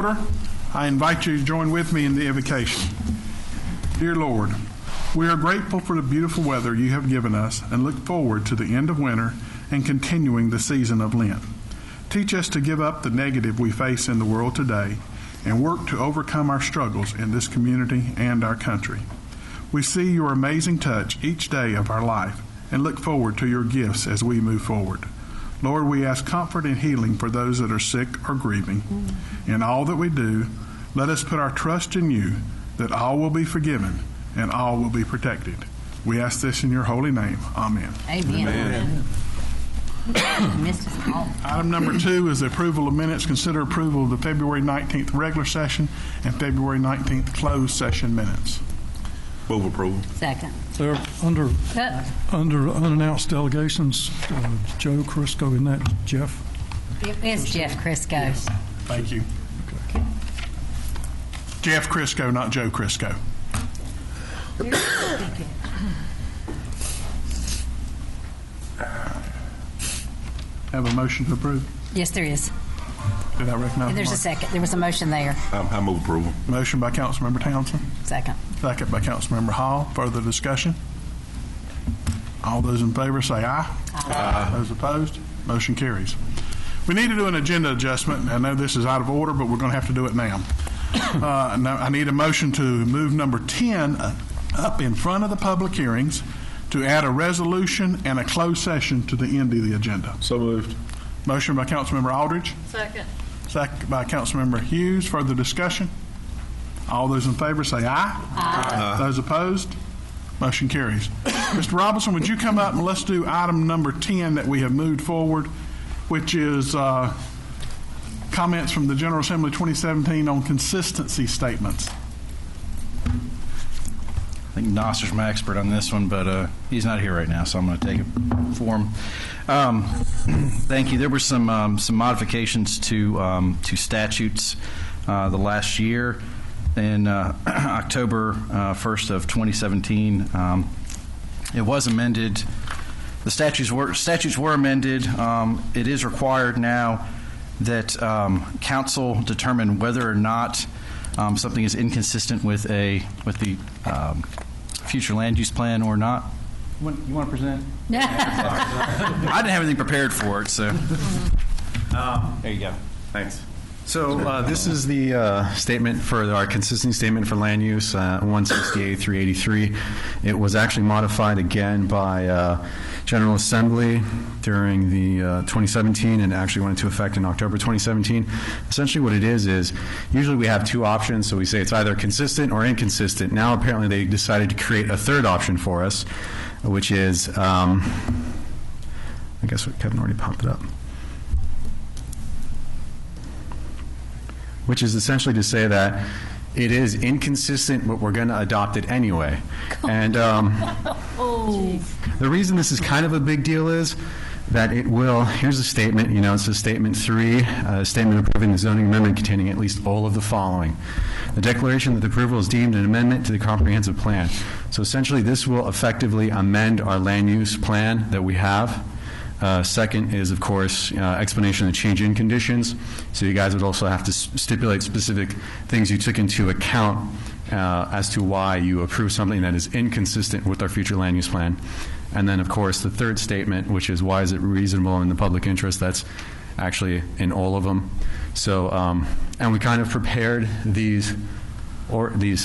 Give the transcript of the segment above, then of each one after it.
order. I invite you to join with me in the invocation. Dear Lord, we are grateful for the beautiful weather you have given us and look forward to the end of winter and continuing the season of Lent. Teach us to give up the negative we face in the world today and work to overcome our struggles in this community and our country. We see your amazing touch each day of our life and look forward to your gifts as we move forward. Lord, we ask comfort and healing for those that are sick or grieving. In all that we do, let us put our trust in you that all will be forgiven and all will be protected. We ask this in your holy name. Amen. Amen. Item number 2 is the approval of minutes. Consider approval of the February 19th regular session and February 19th closed session minutes. Move approval. Second. They're under unannounced delegations. Joe Crisco, isn't that Jeff? It's Jeff Crisco. Thank you. Okay. Jeff Crisco, not Joe Crisco. Have a motion to approve? Yes, there is. Did I recognize? And there's a second. There was a motion there. I move approval. Motion by Councilmember Townsend. Second. Second by Councilmember Hall. Further discussion? All those in favor say aye. Aye. Those opposed? Motion carries. We need to do an agenda adjustment. I know this is out of order, but we're going to have to do it now. Now I need a motion to move number 10 up in front of the public hearings to add a resolution and a closed session to the end of the agenda. So moved. Motion by Councilmember Aldridge. Second. Second by Councilmember Hughes. Further discussion? All those in favor say aye. Aye. Those opposed? Motion carries. Mr. Robinson, would you come up and let's do item number 10 that we have moved forward, which is comments from the General Assembly 2017 on consistency statements. I think Nasser's my expert on this one, but he's not here right now, so I'm going to take it for him. Thank you. There were some modifications to statutes the last year. In October 1st of 2017, it was amended. The statutes were amended. It is required now that council determine whether or not something is inconsistent with the future land use plan or not. You want to present? I didn't have anything prepared for it, so there you go. Thanks. So this is the statement for our consistency statement for land use, 168-383. It was actually modified again by General Assembly during the 2017 and actually went into effect in October 2017. Essentially what it is usually we have two options, so we say it's either consistent or inconsistent. Now apparently they decided to create a third option for us, which is, I guess what Kevin already popped it up. Which is essentially to say that it is inconsistent, but we're going to adopt it anyway. And the reason this is kind of a big deal is that it will, here's a statement, it's a statement 3, a statement approving the zoning amendment containing at least all of the following. The declaration that the approval is deemed an amendment to the comprehensive plan. So essentially this will effectively amend our land use plan that we have. Second is, of course, explanation of change in conditions. So you guys would also have to stipulate specific things you took into account as to why you approve something that is inconsistent with our future land use plan. And then, of course, the third statement, which is why is it reasonable in the public interest, that's actually in all of them. So, and we kind of prepared these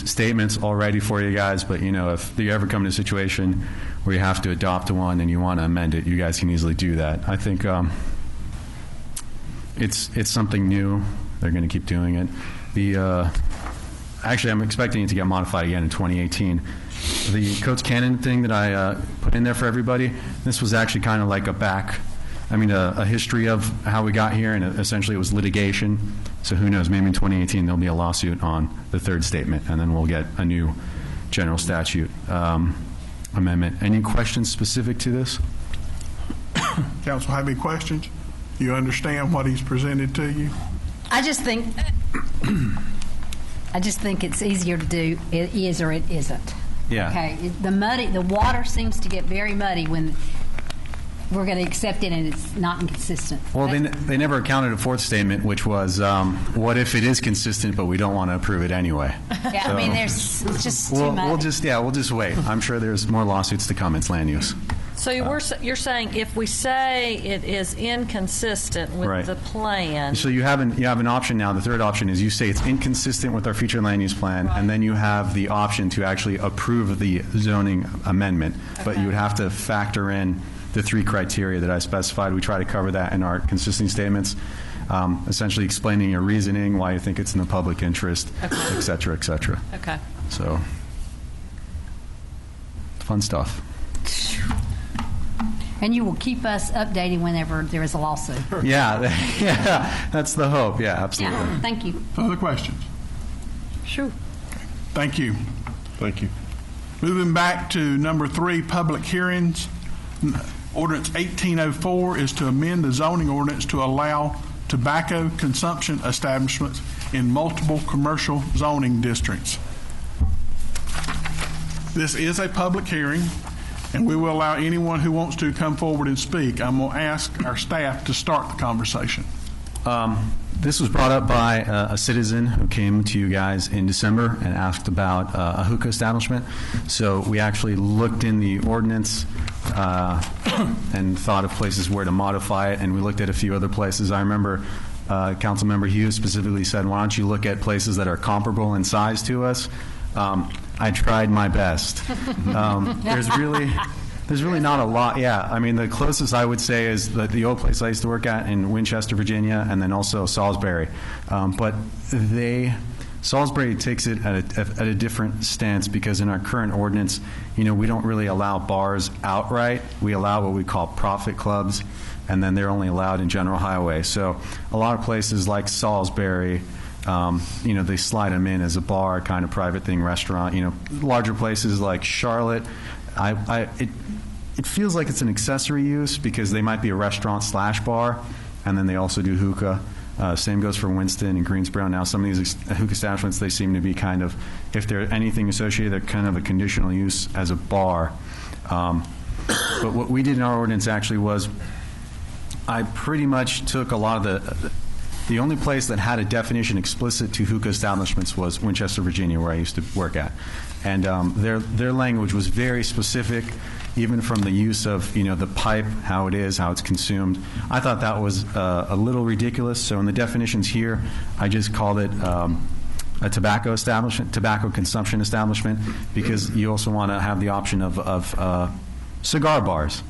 statements already for you guys, but if you ever come in a situation where you have to adopt one and you want to amend it, you guys can easily do that. I think it's something new. They're going to keep doing it. Actually, I'm expecting it to get modified again in 2018. The Coates Cannon thing that I put in there for everybody, this was actually kind of like a history of how we got here, and essentially it was litigation. So who knows, maybe in 2018 there'll be a lawsuit on the third statement, and then we'll get a new general statute amendment. Any questions specific to this? Council, have any questions? You understand what he's presented to you? I just think it's easier to do it is or it isn't. Yeah. Okay. The water seems to get very muddy when we're going to accept it and it's not inconsistent. Well, they never accounted a fourth statement, which was, what if it is consistent, but we don't want to approve it anyway? Yeah, I mean, there's just too much. We'll just wait. I'm sure there's more lawsuits to come. It's land use. So you're saying if we say it is inconsistent with Right. the plan, So you have an option now. The third option is you say it's inconsistent with our future land use plan, and then you have the option to actually approve the zoning amendment. But you would have to factor in the 3 criteria that I specified. We try to cover that in our consistency statements, essentially explaining your reasoning, why you think it's in the public interest, et cetera, et cetera. okay. So, fun stuff. And you will keep us updated whenever there is a lawsuit. Yeah, yeah, that's the hope. Yeah, absolutely. Yeah, thank you. Other questions? Sure. Thank you. Thank you. Moving back to number 3, public hearings. Ordinance 1804 is to amend the zoning ordinance to allow tobacco consumption establishments in multiple commercial zoning districts. This is a public hearing, and we will allow anyone who wants to come forward and speak. I'm going to ask our staff to start the conversation. This was brought up by a citizen who came to you guys in December and asked about a hookah establishment. So we actually looked in the ordinance and thought of places where to modify it, and we looked at a few other places. I remember Councilmember Hughes specifically said, why don't you look at places that are comparable in size to us? I tried my best. There's really not a lot. Yeah, I mean, the closest I would say is the old place I used to work at in Winchester, Virginia, and then also Salisbury. But Salisbury takes it at a different stance because in our current ordinance, we don't really allow bars outright. We allow what we call profit clubs, and then they're only allowed in general highway. So a lot of places like Salisbury, they slide them in as a bar, kind of private thing, restaurant. Larger places like Charlotte, it feels like it's an accessory use because they might be a restaurant/bar, and then they also do hookah. Same goes for Winston and Greensboro. Now, some of these hookah establishments, they seem to be kind of, if they're anything associated, they're kind of a conditional use as a bar. But what we did in our ordinance actually was I pretty much took a lot of the only place that had a definition explicit to hookah establishments was Winchester, Virginia, where I used to work at. And their language was very specific, even from the use of, the pipe, how it is, how it's consumed. I thought that was a little ridiculous. So in the definitions here, I just called it a tobacco establishment, tobacco consumption establishment, because you also want to have the option of cigar bars.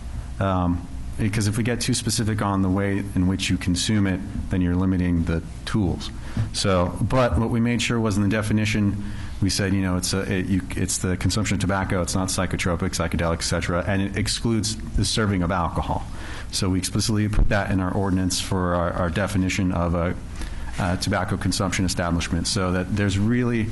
Because if we get too specific on the way in which you consume it, then you're limiting the tools. But what we made sure was in the definition, we said, it's the consumption of tobacco, it's not psychotropic, psychedelic, et cetera, and it excludes the serving of alcohol. So we explicitly put that in our ordinance for our definition of a tobacco consumption establishment, so that there's really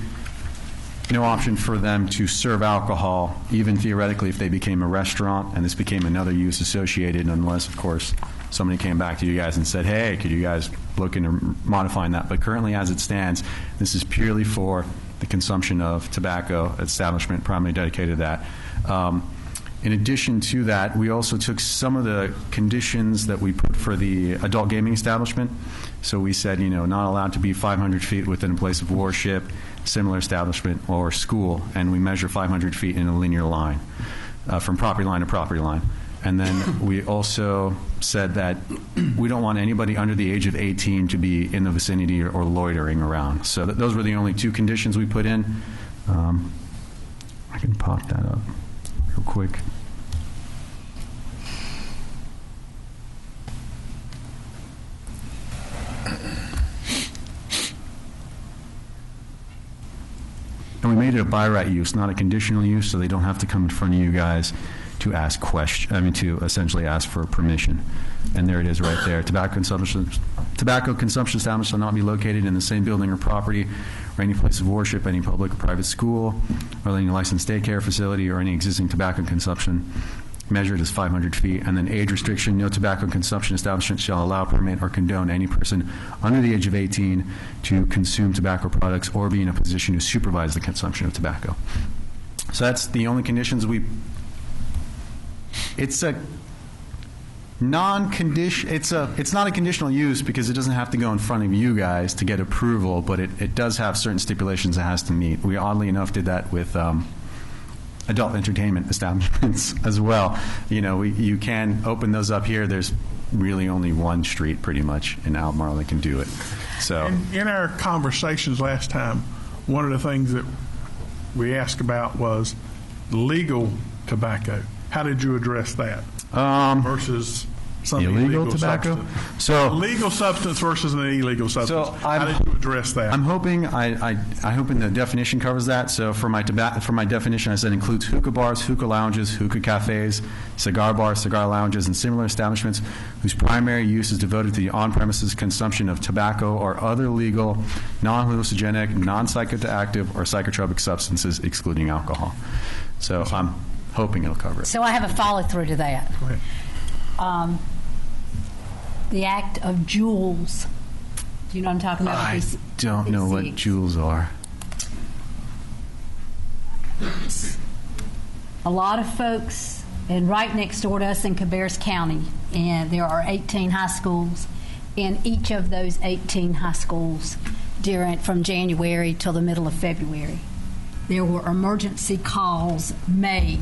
no option for them to serve alcohol, even theoretically if they became a restaurant and this became another use associated, unless, of course, somebody came back to you guys and said, hey, could you guys look into modifying that? But currently, as it stands, this is purely for the consumption of tobacco establishment, primarily dedicated to that. In addition to that, we also took some of the conditions that we put for the adult gaming establishment. So we said, not allowed to be 500 feet within a place of worship, similar establishment, or school, and we measure 500 feet in a linear line from property line to property line. And then we also said that we don't want anybody under the age of 18 to be in the vicinity or loitering around. So those were the only 2 conditions we put in. I can pop that up real quick. And we made it a by right use, not a conditional use, so they don't have to come in front of you guys to ask to essentially ask for permission. And there it is right there. Tobacco consumption establishments shall not be located in the same building or property or any place of worship, any public or private school, or any licensed daycare facility, or any existing tobacco consumption measured as 500 feet. And then age restriction, no tobacco consumption establishment shall allow, permit, or condone any person under the age of 18 to consume tobacco products or be in a position to supervise the consumption of tobacco. So that's the only conditions non-condition, it's not a conditional use because it doesn't have to go in front of you guys to get approval, but it does have certain stipulations it has to meet. We oddly enough did that with adult entertainment establishments as well. You can open those up here. There's really only one street pretty much in Albemarle that can do it. So In our conversations last time, one of the things that we asked about was legal tobacco. How did you address that versus some illegal illegal tobacco? substance? So Legal substance versus an illegal substance. How did you address that? I'm hoping hoping the definition covers that. So for my definition, I said includes hookah bars, hookah lounges, hookah cafes, cigar bars, cigar lounges, and similar establishments whose primary use is devoted to the on-premises consumption of tobacco or other legal, non-hallucinogenic, non-psychoactive, or psychotropic substances, excluding alcohol. So I'm hoping it'll cover it. So I have a follow-through to that. Go ahead. The act of joules. Do you know what I'm talking about? I These- don't know what these jewels are. A lot of folks, and right next door to us in Cabarrus County, and there are 18 high schools. In each of those 18 high schools, from January till the middle of February, there were emergency calls made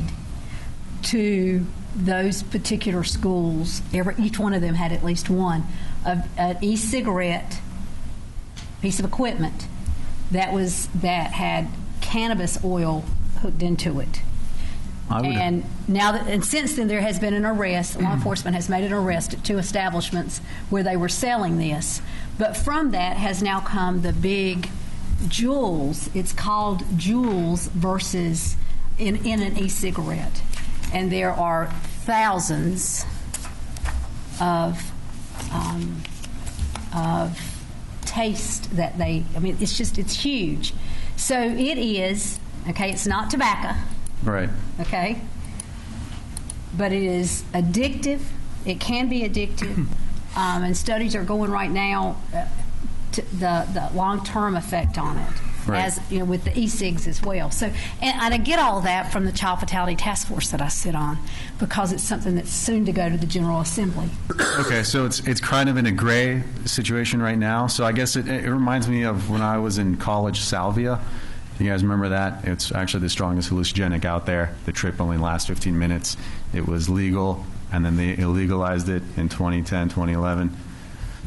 to those particular schools. Each one of them had at least one of an e-cigarette piece of equipment that had cannabis oil hooked into it. And since then there has been an arrest. Law enforcement has made an arrest at 2 establishments where they were selling this. But from that has now come the big Juuls. It's called Juuls versus in an e-cigarette. And there are thousands of taste that it's huge. So it is, okay, it's not tobacco, Right. okay? But it is addictive. It can be addictive. And studies are going right now to the long-term effect on it. Right. As with the e-cigs as well. So, and I get all that from the Child Fatality Task Force that I sit on, because it's something that's soon to go to the General Assembly. Okay, so it's kind of in a gray situation right now. So I guess it reminds me of when I was in college, salvia. You guys remember that? It's actually the strongest hallucinogenic out there. The trip only lasts 15 minutes. It was legal, and then they illegalized it in 2010, 2011.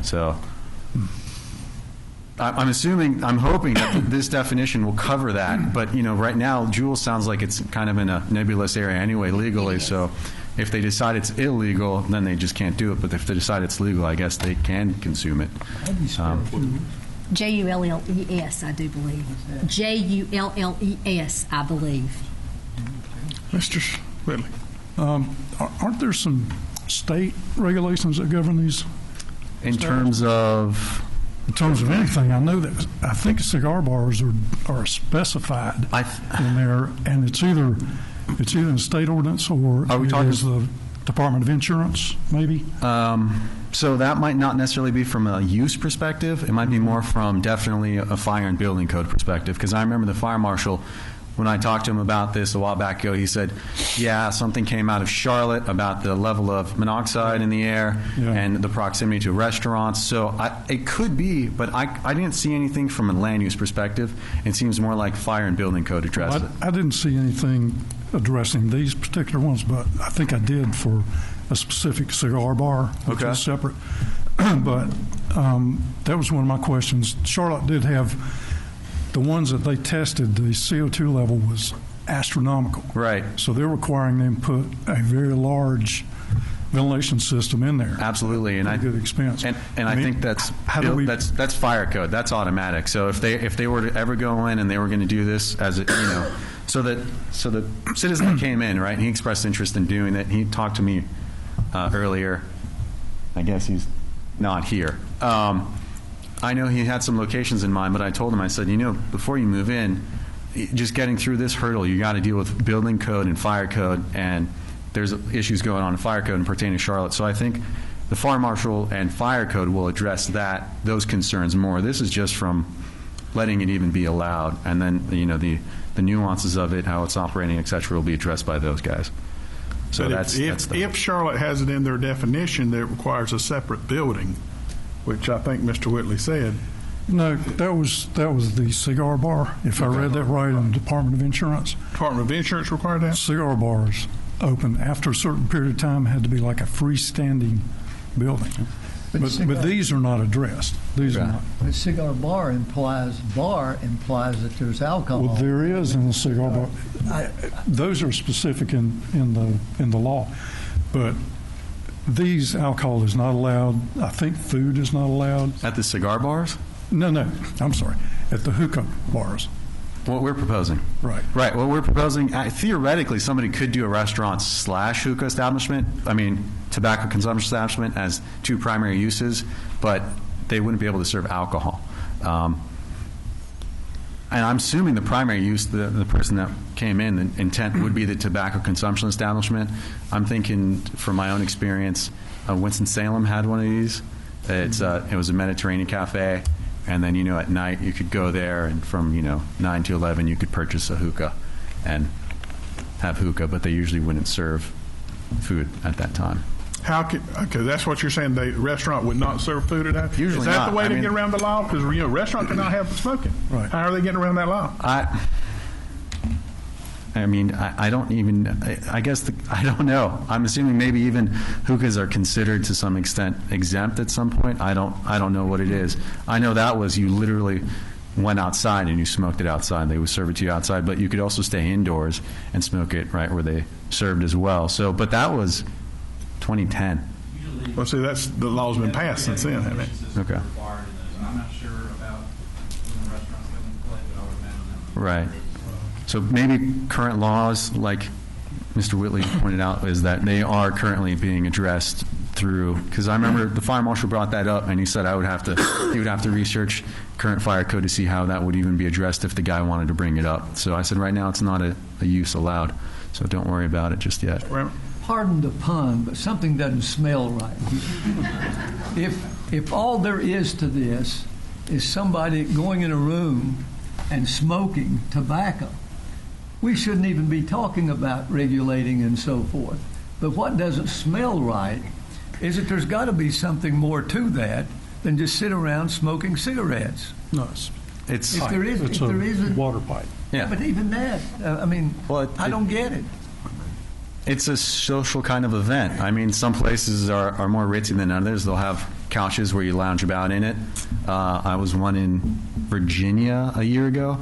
So I'm hoping that this definition will cover that. But, right now, Juul sounds like it's kind of in a nebulous area anyway, legally. So if they decide it's illegal, then they just can't do it. But if they decide it's legal, I guess they can consume it. Julles, I do believe. Julles, I believe. Mr. Whitley. Aren't there some state regulations that govern these? In terms of anything, I think cigar bars are specified in there, and it's either a state ordinance or Are we it talking- is the Department of Insurance, maybe. So that might not necessarily be from a use perspective. It might be more from definitely a fire and building code perspective. Because I remember the fire marshal, when I talked to him about this a while back ago, he said, yeah, something came out of Charlotte about the level of monoxide in the air and the proximity to restaurants. So it could be, but I didn't see anything from a land use perspective. It seems more like fire and building code addressed it. I didn't see anything addressing these particular ones, but I think I did for a specific cigar bar, which Okay. is separate. But that was one of my questions. Charlotte did have the ones that they tested, the CO2 level was astronomical. Right. So they're requiring them to put a very large ventilation system in there. Absolutely, and At a good expense. And I think that's that's fire code. That's automatic. So if they were to ever go in and they were going to do this as a, so the citizen that came in, right, and he expressed interest in doing it. He talked to me earlier. I guess he's not here. I know he had some locations in mind, but I told him, I said, before you move in, just getting through this hurdle, you got to deal with building code and fire code, and there's issues going on in fire code and pertaining to Charlotte. So I think the fire marshal and fire code will address those concerns more. This is just from letting it even be allowed, and then the nuances of it, how it's operating, et cetera, will be addressed by those guys. So But that's the if Charlotte has it in their definition that it requires a separate building, which I think Mr. Whitley said. No, that was the cigar bar, if I read that right, in the Department of Insurance. Department of Insurance required that? Cigar bars open after a certain period of time had to be like a freestanding building. But these are not addressed. These are not. A cigar bar implies that there's alcohol. Well, there is in the cigar bar. Those are specific in the law, but these alcohol is not allowed. I think food is not allowed. At the cigar bars? No, I'm sorry. At the hookah bars. What we're proposing. Right. Right. What we're proposing, theoretically, somebody could do a restaurant / hookah establishment, tobacco consumption establishment as two primary uses, but they wouldn't be able to serve alcohol. And I'm assuming the primary use, the person that came in, the intent would be the tobacco consumption establishment. I'm thinking, from my own experience, Winston-Salem had one of these. It was a Mediterranean cafe. And then, at night you could go there, and from, 9 to 11 you could purchase a hookah and have hookah, but they usually wouldn't serve food at that time. Okay, that's what you're saying. The restaurant would not serve food at that? Usually Is that not. the way to get around the law? Because, restaurant cannot have smoking. Right. How are they getting around that law? I don't even, I guess, I don't know. I'm assuming maybe even hookahs are considered to some extent exempt at some point. I don't know what it is. I know that was you literally went outside and you smoked it outside. They would serve it to you outside, but you could also stay indoors and smoke it right where they served as well. So, but that was 2010. Well, see, the law's been passed since then, hasn't it? Okay. I'm not sure about when the restaurants come into play, but I would imagine that. Right. So maybe current laws, like Mr. Whitley pointed out, is that they are currently being addressed through, because I remember the fire marshal brought that up, and he said he would have to research current fire code to see how that would even be addressed if the guy wanted to bring it up. So I said right now it's not a use allowed, so don't worry about it just yet. Pardon the pun, but something doesn't smell right. If all there is to this is somebody going in a room and smoking tobacco, we shouldn't even be talking about regulating and so forth. But what doesn't smell right is that there's got to be something more to that than just sit around smoking cigarettes. No, It's If there isn't, water pipe. yeah. but even that, I don't get it. It's a social kind of event. Some places are more ritzy than others. They'll have couches where you lounge about in it. I was one in Virginia a year ago,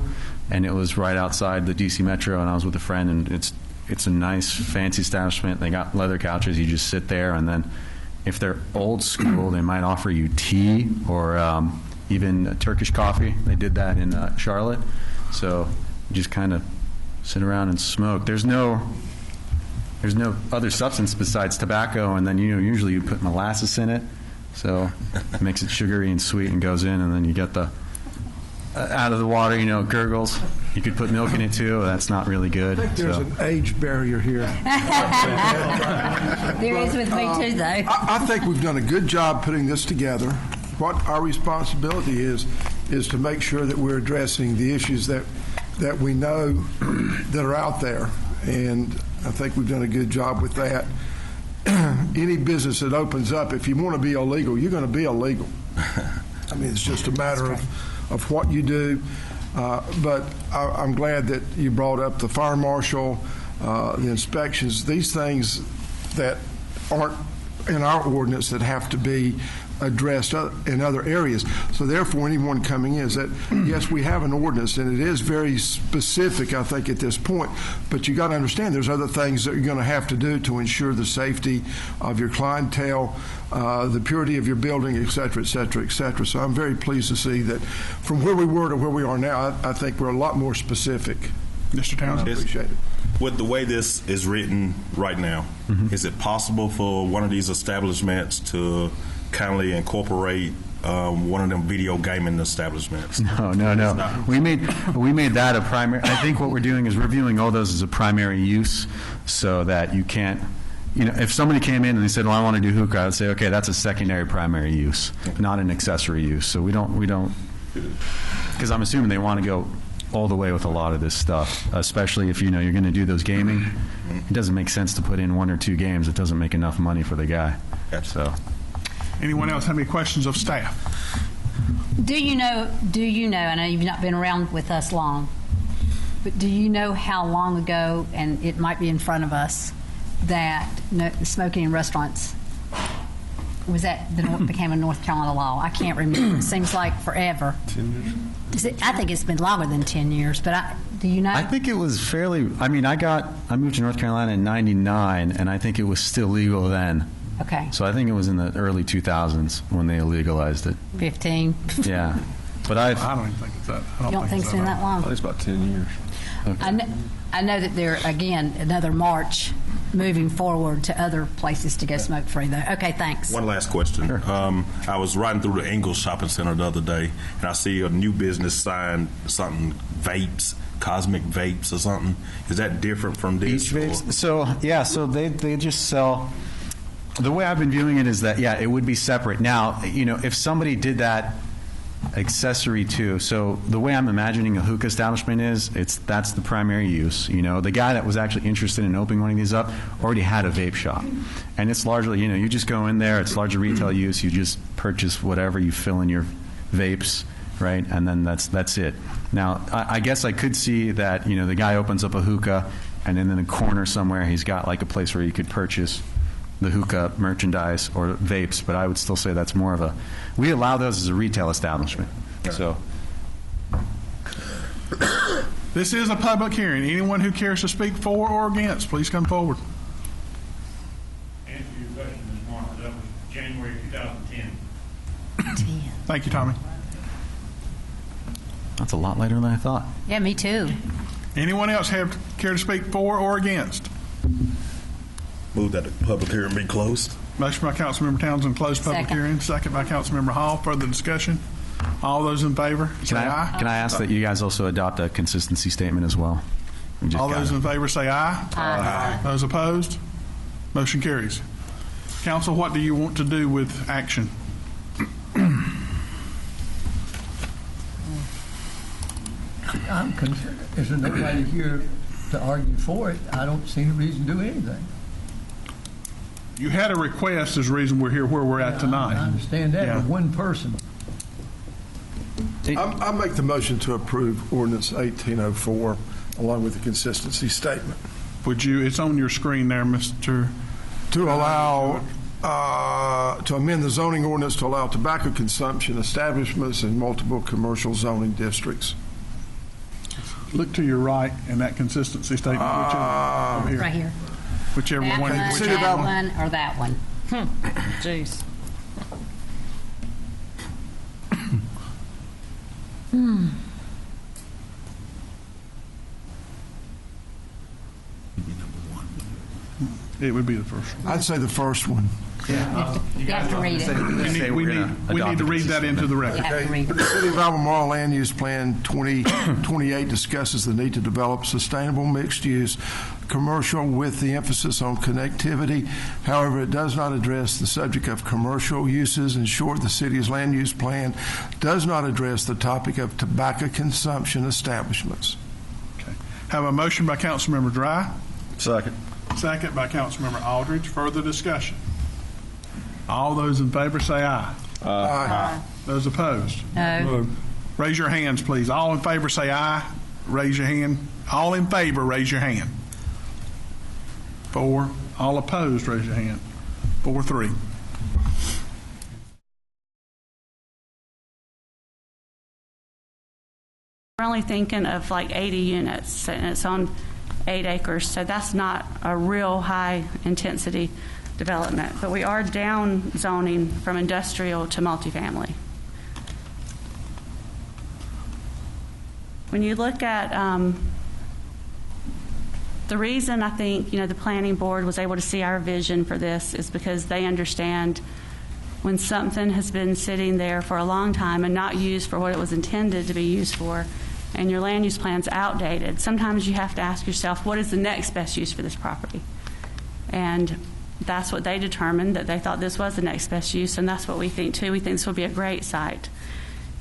and it was right outside the D.C. Metro, and I was with a friend, and it's a nice, fancy establishment. They got leather couches. You just sit there, and then if they're old school, they might offer you tea or even Turkish coffee. They did that in Charlotte. So you just kind of sit around and smoke. There's no other substance besides tobacco, and then usually you put molasses in it, so it makes it sugary and sweet and goes in, and then you get the out of the water, it gurgles. You could put milk in it too. That's not really good. I think there's an age barrier here. There is with me too, though. I think we've done a good job putting this together. What our responsibility is to make sure that we're addressing the issues that we know that are out there, and I think we've done a good job with that. Any business that opens up, if you want to be illegal, you're going to be illegal. It's just a matter of what you do. But I'm glad that you brought up the fire marshal, the inspections, these things that aren't in our ordinance that have to be addressed in other areas. So therefore, anyone coming in is that, yes, we have an ordinance, and it is very specific, I think, at this point, but you got to understand there's other things that you're going to have to do to ensure the safety of your clientele, the purity of your building, et cetera, et cetera, et cetera. So I'm very pleased to see that from where we were to where we are now, I think we're a lot more specific. Mr. Townsend? I appreciate it. With the way this is written right now, is it possible for one of these establishments to kindly incorporate one of them video gaming establishments? No. We made that a primary. I think what we're doing is reviewing all those as a primary use, so that you can't. If somebody came in and they said, "Well, I want to do hookah," I would say, "Okay, that's a secondary primary use, not an accessory use." So we don't, because I'm assuming they want to go all the way with a lot of this stuff, especially if, you're going to do those gaming. It doesn't make sense to put in 1 or 2 games. It doesn't make enough money for the guy. So, Anyone else have any questions of staff? Do you know, I know you've not been around with us long, but do you know how long ago, and it might be in front of us, that smoking in restaurants became a North Carolina law? I can't remember. It seems like forever. 10 years? I think it's been longer than 10 years, but do you know? I think it was fairly, I moved to North Carolina in 99, and I think it was still legal then. Okay. So I think it was in the early 2000s when they legalized it. 15. Yeah. But I don't even think it's that. You don't think it's been that long? It's about 10 years. Okay. I know that there, again, another march moving forward to other places to go smoke-free, though. Okay, thanks. One last question. Sure. I was riding through the Ingalls Shopping Center the other day, and I see a new business sign, something vapes, cosmic vapes or something. Is that different from this? Beach vapes? So they just sell. The way I've been viewing it is that, it would be separate. Now, if somebody did that accessory to, so the way I'm imagining a hookah establishment is, that's the primary use. The guy that was actually interested in opening one of these up already had a vape shop. And it's largely, you just go in there, it's largely retail use, you just purchase whatever, you fill in your vapes, right? And then that's it. Now, I guess I could see that, the guy opens up a hookah, and then in the corner somewhere he's got like a place where you could purchase the hookah merchandise or vapes, but I would still say that's more of we allow those as a retail establishment. So This is a public hearing. Anyone who cares to speak for or against, please come forward. Answer your question, Ms. Martha. That was January 2010. Thank you, Tommy. that's a lot later than I thought. Yeah, me too. Anyone else care to speak for or against? Move that the public hearing be closed. Motion by Councilmember Townsend, close public Second. hearing. Second by Councilmember Hall. Further discussion? All those in favor, say aye. Can I ask that you guys also adopt a consistency statement as well? We just All got those it. in favor say aye. Aye. Those opposed? Motion carries. Council, what do you want to do with action? I'm concerned. Is there nobody here to argue for it? I don't see any reason to do anything. You had a request as the reason we're here where we're at I tonight. understand that, Yeah. but one person. I make the motion to approve ordinance 1804 along with the consistency statement. Would you, it's on your screen there, Mr. To allow, to amend the zoning ordinance to allow tobacco consumption establishments in multiple commercial zoning districts. Look to your right in that consistency statement. Whichever, over here. Right here. Whichever That one. one, consider that that one. one, or that one. Jeez. It would be the first one. I'd say the first one. You have to read it. We need to read that into the You record. have to read it. The City of Albemarle Land Use Plan 2028 discusses the need to develop sustainable mixed-use commercial with the emphasis on connectivity. However, it does not address the subject of commercial uses. In short, the city's land use plan does not address the topic of tobacco consumption establishments. Okay. Have a motion by Councilmember Dry. Second. Second by Councilmember Aldridge. Further discussion? All those in favor say aye. Aye. Those opposed? No. Raise your hands, please. All in favor say aye. Raise your hand. All in favor, raise your hand. 4. All opposed, raise your hand. 4-3. We're only thinking of like 80 units, and it's on 8 acres, so that's not a real high-intensity development. But we are down zoning from industrial to multifamily. When you look at the reason I think, the planning board was able to see our vision for this is because they understand when something has been sitting there for a long time and not used for what it was intended to be used for, and your land use plan's outdated, sometimes you have to ask yourself, what is the next best use for this property? And that's what they determined, that they thought this was the next best use, and that's what we think too. We think this would be a great site.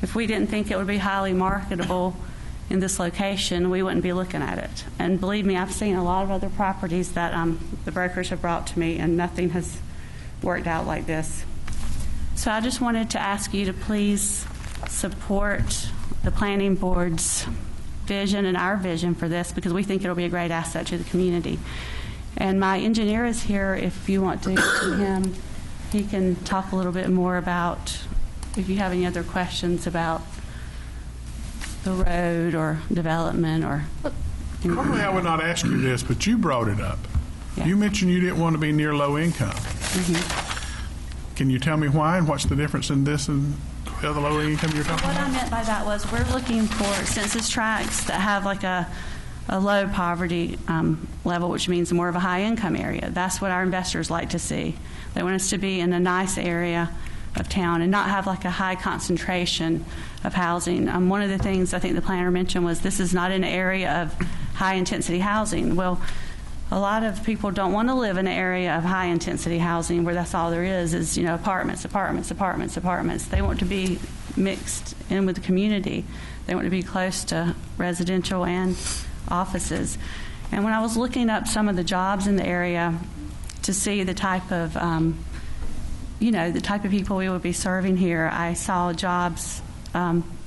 If we didn't think it would be highly marketable in this location, we wouldn't be looking at it. And believe me, I've seen a lot of other properties that the brokers have brought to me, and nothing has worked out like this. So I just wanted to ask you to please support the planning board's vision and our vision for this, because we think it'll be a great asset to the community. And my engineer is here. If you want to hear from him, he can talk a little bit more about if you have any other questions about the road or development or. Normally, I would not ask you this, but you brought it up. Yeah. You mentioned you didn't want to be near low income. Mm-hmm. Can you tell me why and what's the difference in this and the other low income you're talking What about? I meant by that was we're looking for census tracts that have like a low poverty level, which means more of a high income area. That's what our investors like to see. They want us to be in a nice area of town and not have like a high concentration of housing. One of the things I think the planner mentioned was this is not an area of high intensity housing. Well, a lot of people don't want to live in an area of high intensity housing where that's all there is, you know, apartments. They want to be mixed in with the community. They want to be close to residential and offices. And when I was looking up some of the jobs in the area to see the type of, the type of people we would be serving here, I saw jobs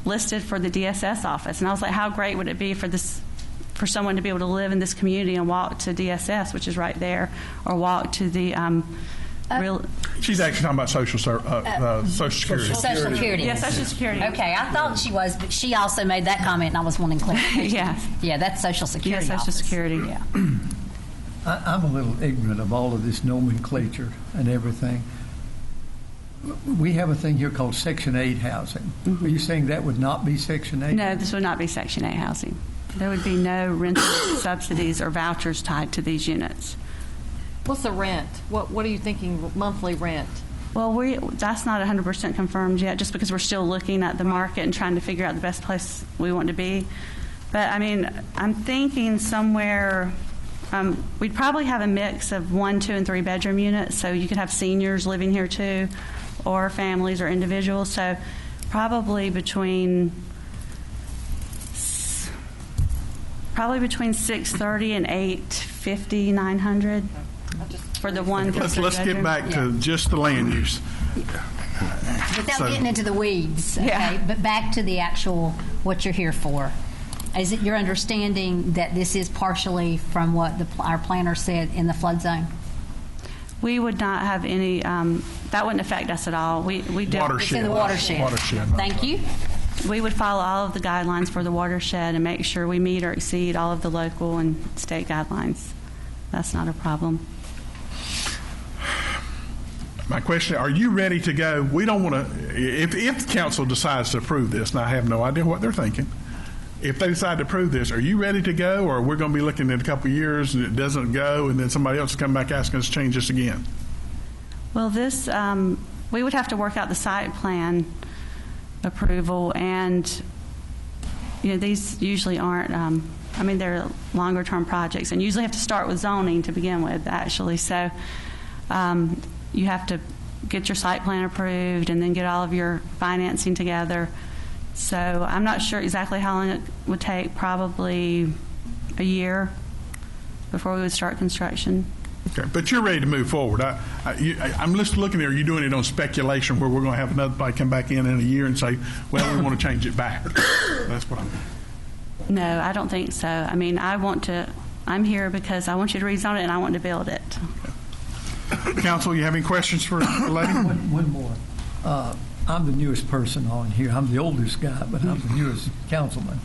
listed for the DSS office. And I was like, how great would it be for someone to be able to live in this community and walk to DSS, which is right there, or walk to the She's actually talking about Social Security. Social Security. Yeah, Social Security. Okay, I thought she was, but she also made that comment, and I was wanting clarification. Yes. Yeah, that's Social Security. Yeah, Social office. Security. Yeah. I'm a little ignorant of all of this nomenclature and everything. We have a thing here called Section 8 housing. Are you saying that would not be Section 8? No, this would not be Section 8 housing. There would be no rental subsidies or vouchers tied to these units. What's the rent? What are you thinking monthly rent? Well, that's not 100% confirmed yet, just because we're still looking at the market and trying to figure out the best place we want to be. But, I mean, I'm thinking somewhere, we'd probably have a mix of 1, 2, and 3 bedroom units, so you could have seniors living here too, or families or individuals. So probably between $630 and $850, $900 for the 1 to 3 Let's get bedroom. back to just the land use. Without So- getting into the weeds, okay? Yeah. But back to the actual, what you're here for. Is it your understanding that this is partially from what our planner said in the flood zone? We would not have any, that wouldn't affect us at all. We do. It's in Watershed. the watershed. Watershed. Thank you. We would follow all of the guidelines for the watershed and make sure we meet or exceed all of the local and state guidelines. That's not a problem. My question, are you ready to go? We don't want to, if council decides to approve this, and I have no idea what they're thinking, if they decide to approve this, are you ready to go, or we're going to be looking in a couple of years and it doesn't go, and then somebody else will come back asking us to change this again? Well, this, we would have to work out the site plan approval, and, these usually aren't, they're longer term projects, and usually have to start with zoning to begin with, actually. So you have to get your site plan approved and then get all of your financing together. So I'm not sure exactly how long it would take, probably a year before we would start construction. Okay, but you're ready to move forward. I'm just looking there. Are you doing it on speculation where we're going to have another come back in a year and say, well, we want to change it back? That's what I'm. No, I don't think so. I'm here because I want you to rezone it and I want to build it. Council, you have any questions for the lady? One more. I'm the newest person on here. I'm the oldest guy, but I'm the newest councilman.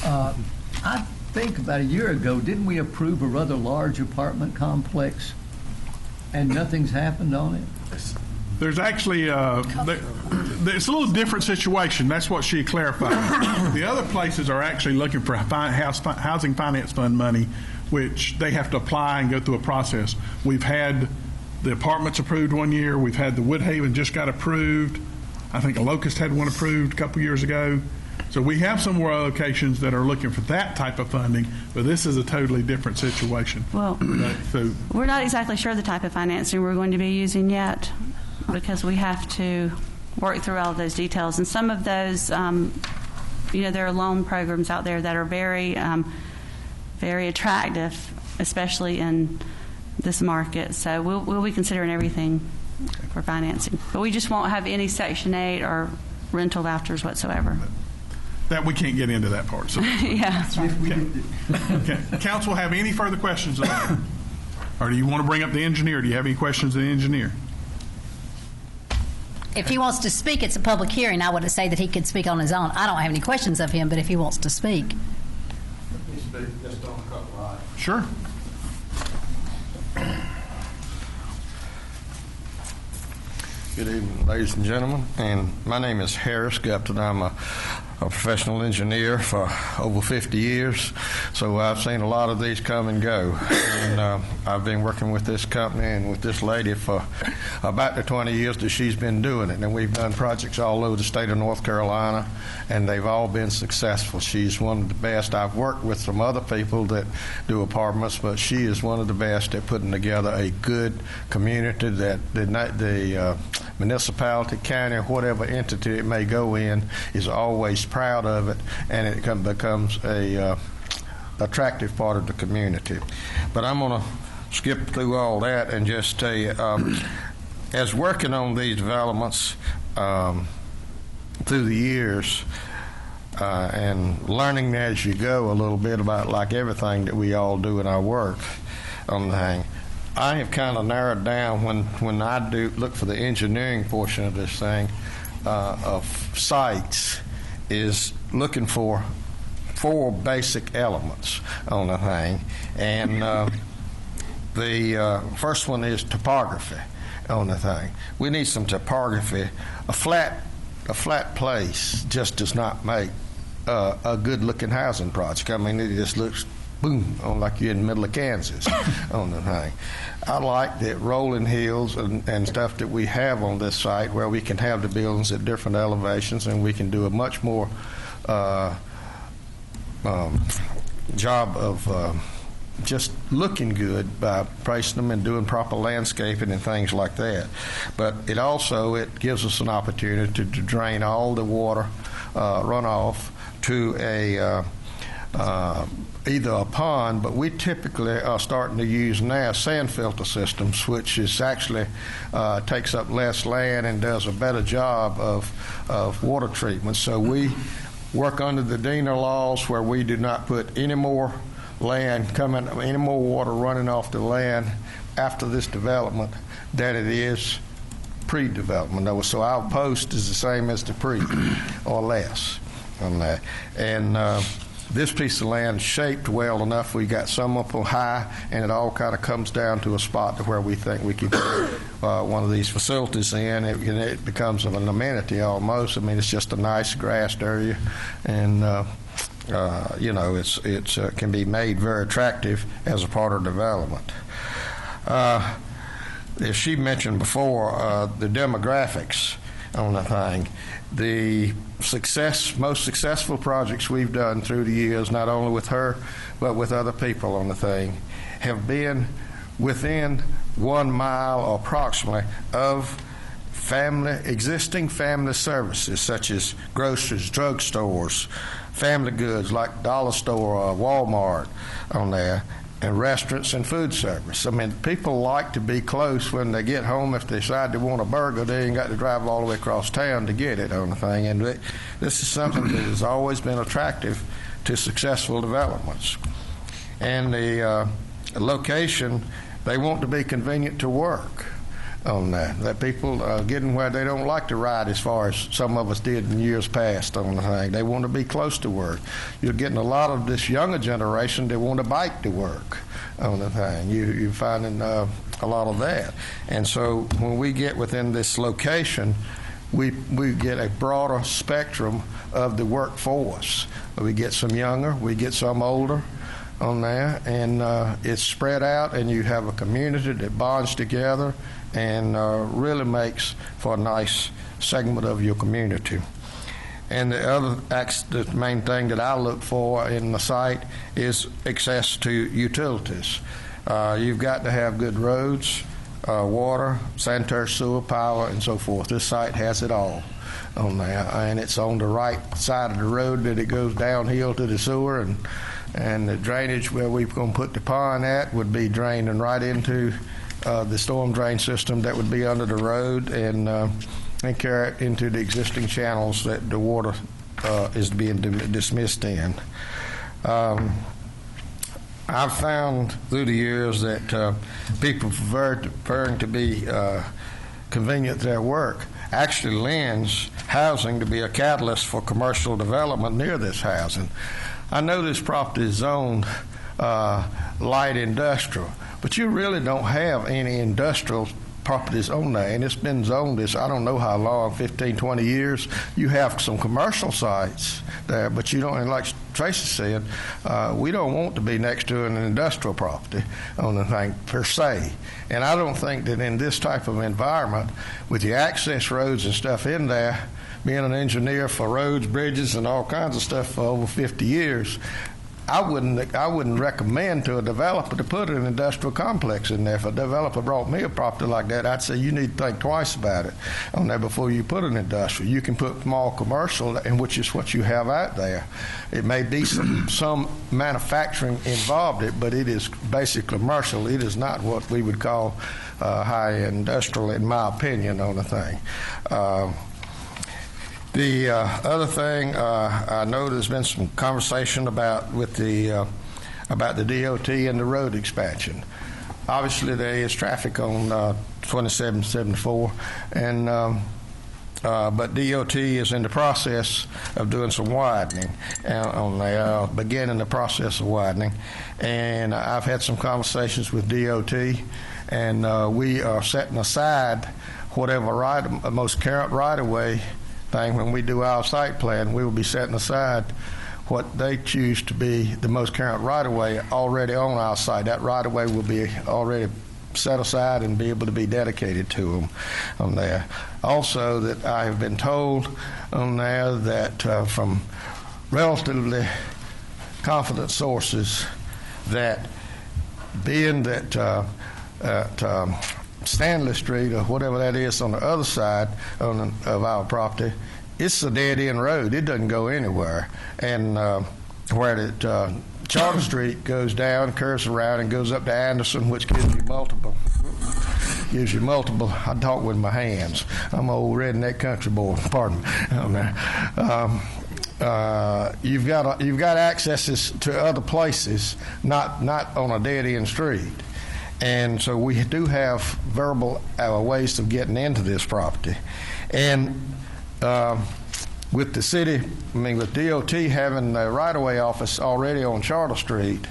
I think about a year ago, didn't we approve a rather large apartment complex and nothing's happened on it? There's actually, it's a little different situation. That's what she clarified. The other places are actually looking for housing finance fund money, which they have to apply and go through a process. We've had the apartments approved one year. We've had the Woodhaven just got approved. I think a Locust had one approved a couple years ago. So we have some more locations that are looking for that type of funding, but this is a totally different situation. Well, So we're not exactly sure the type of financing we're going to be using yet, because we have to work through all of those details. And some of those there are loan programs out there that are very, very attractive, especially in this market. So we'll be considering everything for financing. But we just won't have any Section 8 or rental vouchers whatsoever. That we can't get into that part. So. Yeah. Okay. Council have any further questions on that? Or do you want to bring up the engineer? Do you have any questions of the engineer? If he wants to speak, it's a public hearing. I would say that he could speak on his own. I don't have any questions of him, but if he wants to speak. Sure. Good evening, ladies and gentlemen. And my name is Harris Gupton. I'm a professional engineer for over 50 years, so I've seen a lot of these come and go. And I've been working with this company and with this lady for about the 20 years that she's been doing it. And we've done projects all over the state of North Carolina, and they've all been successful. She's one of the best. I've worked with some other people that do apartments, but she is one of the best at putting together a good community that the municipality, county, whatever entity it may go in is always proud of it, and it becomes a attractive part of the community. But I'm going to skip through all that and just tell you, as working on these developments through the years and learning as you go a little bit about like everything that we all do in our work on the thing, I have kind of narrowed down when I do look for the engineering portion of this thing of sites is looking for 4 basic elements on the thing, and the first one is topography on the thing. We need some topography. A flat place just does not make a good looking housing project. I mean, it just looks boom, like you're in the middle of Kansas on the thing. I like the rolling hills and stuff that we have on this site where we can have the buildings at different elevations, and we can do a much more job of just looking good by placing them and doing proper landscaping and things like that. But it gives us an opportunity to drain all the water runoff to a either a pond, but we typically are starting to use now sand filter systems, which is actually takes up less land and does a better job of water treatment. So we work under the DENR laws where we do not put any more any more water running off the land after this development than it is pre-development. So our post is the same as the pre or less on that. And this piece of land is shaped well enough. We got some up on high, and it all kind of comes down to a spot to where we think we can put one of these facilities in. It becomes an amenity almost. I mean, it's just a nice grassed area, and it can be made very attractive as a part of development. As she mentioned before, the demographics on the thing. The most successful projects we've done through the years, not only with her, but with other people on the thing, have been within 1 mile approximately of existing family services such as groceries, drugstores, family goods like Dollar Store or Walmart on there, and restaurants and food service. I mean, people like to be close when they get home. If they decide they want a burger, they ain't got to drive all the way across town to get it on the thing. And this is something that has always been attractive to successful developments. And the location, they want to be convenient to work on that people are getting where they don't like to ride as far as some of us did in years past on the thing. They want to be close to work. You're getting a lot of this younger generation that want to bike to work on the thing. You're finding a lot of that. And so when we get within this location, we get a broader spectrum of the workforce. We get some younger, we get some older on there, and it's spread out, and you have a community that bonds together and really makes for a nice segment of your community. And the main thing that I look for in the site is access to utilities. You've got to have good roads, water, sanitary sewer, power, and so forth. This site has it all on there, and it's on the right side of the road that it goes downhill to the sewer, and the drainage where we're going to put the pond at would be draining right into the storm drain system that would be under the road, and carry it into the existing channels that the water is being dismissed in. I've found through the years that people preferring to be convenient to their work actually lends housing to be a catalyst for commercial development near this housing. I know this property is zoned light industrial, but you really don't have any industrial properties on there, and it's been zoned this, I don't know how long, 15, 20 years. You have some commercial sites there, but you don't, and like Tracy said, we don't want to be next to an industrial property on the thing per se. And I don't think that in this type of environment, with the access roads and stuff in there, being an engineer for roads, bridges, and all kinds of stuff for over 50 years, I wouldn't recommend to a developer to put an industrial complex in there. If a developer brought me a property like that, I'd say you need to think twice about it on there before you put an industrial. You can put small commercial, and which is what you have out there. It may be some manufacturing involved in it, but it is basic commercial. It is not what we would call high industrial, in my opinion, on the thing. The other thing, I know there's been some conversation about the DOT and the road expansion. Obviously, there is traffic on 2774, and but DOT is in the process of doing some widening, beginning the process of widening. And I've had some conversations with DOT, and we are setting aside whatever most current right-of-way thing. When we do our site plan, we will be setting aside what they choose to be the most current right-of-way already on our site. That right-of-way will be already set aside and be able to be dedicated to them on there. Also, that I have been told on there that from relatively confident sources that being that Stanley Street or whatever that is on the other side of our property, it's a dead-end road. It doesn't go anywhere. And where Charter Street goes down, curves around, and goes up to Anderson, which gives you multiple. I talk with my hands. I'm an old redneck country boy. Pardon me. You've got accesses to other places, not on a dead-end street. And so we do have verbal ways of getting into this property. And with the city, with DOT having a right-of-way office already on Charter Street,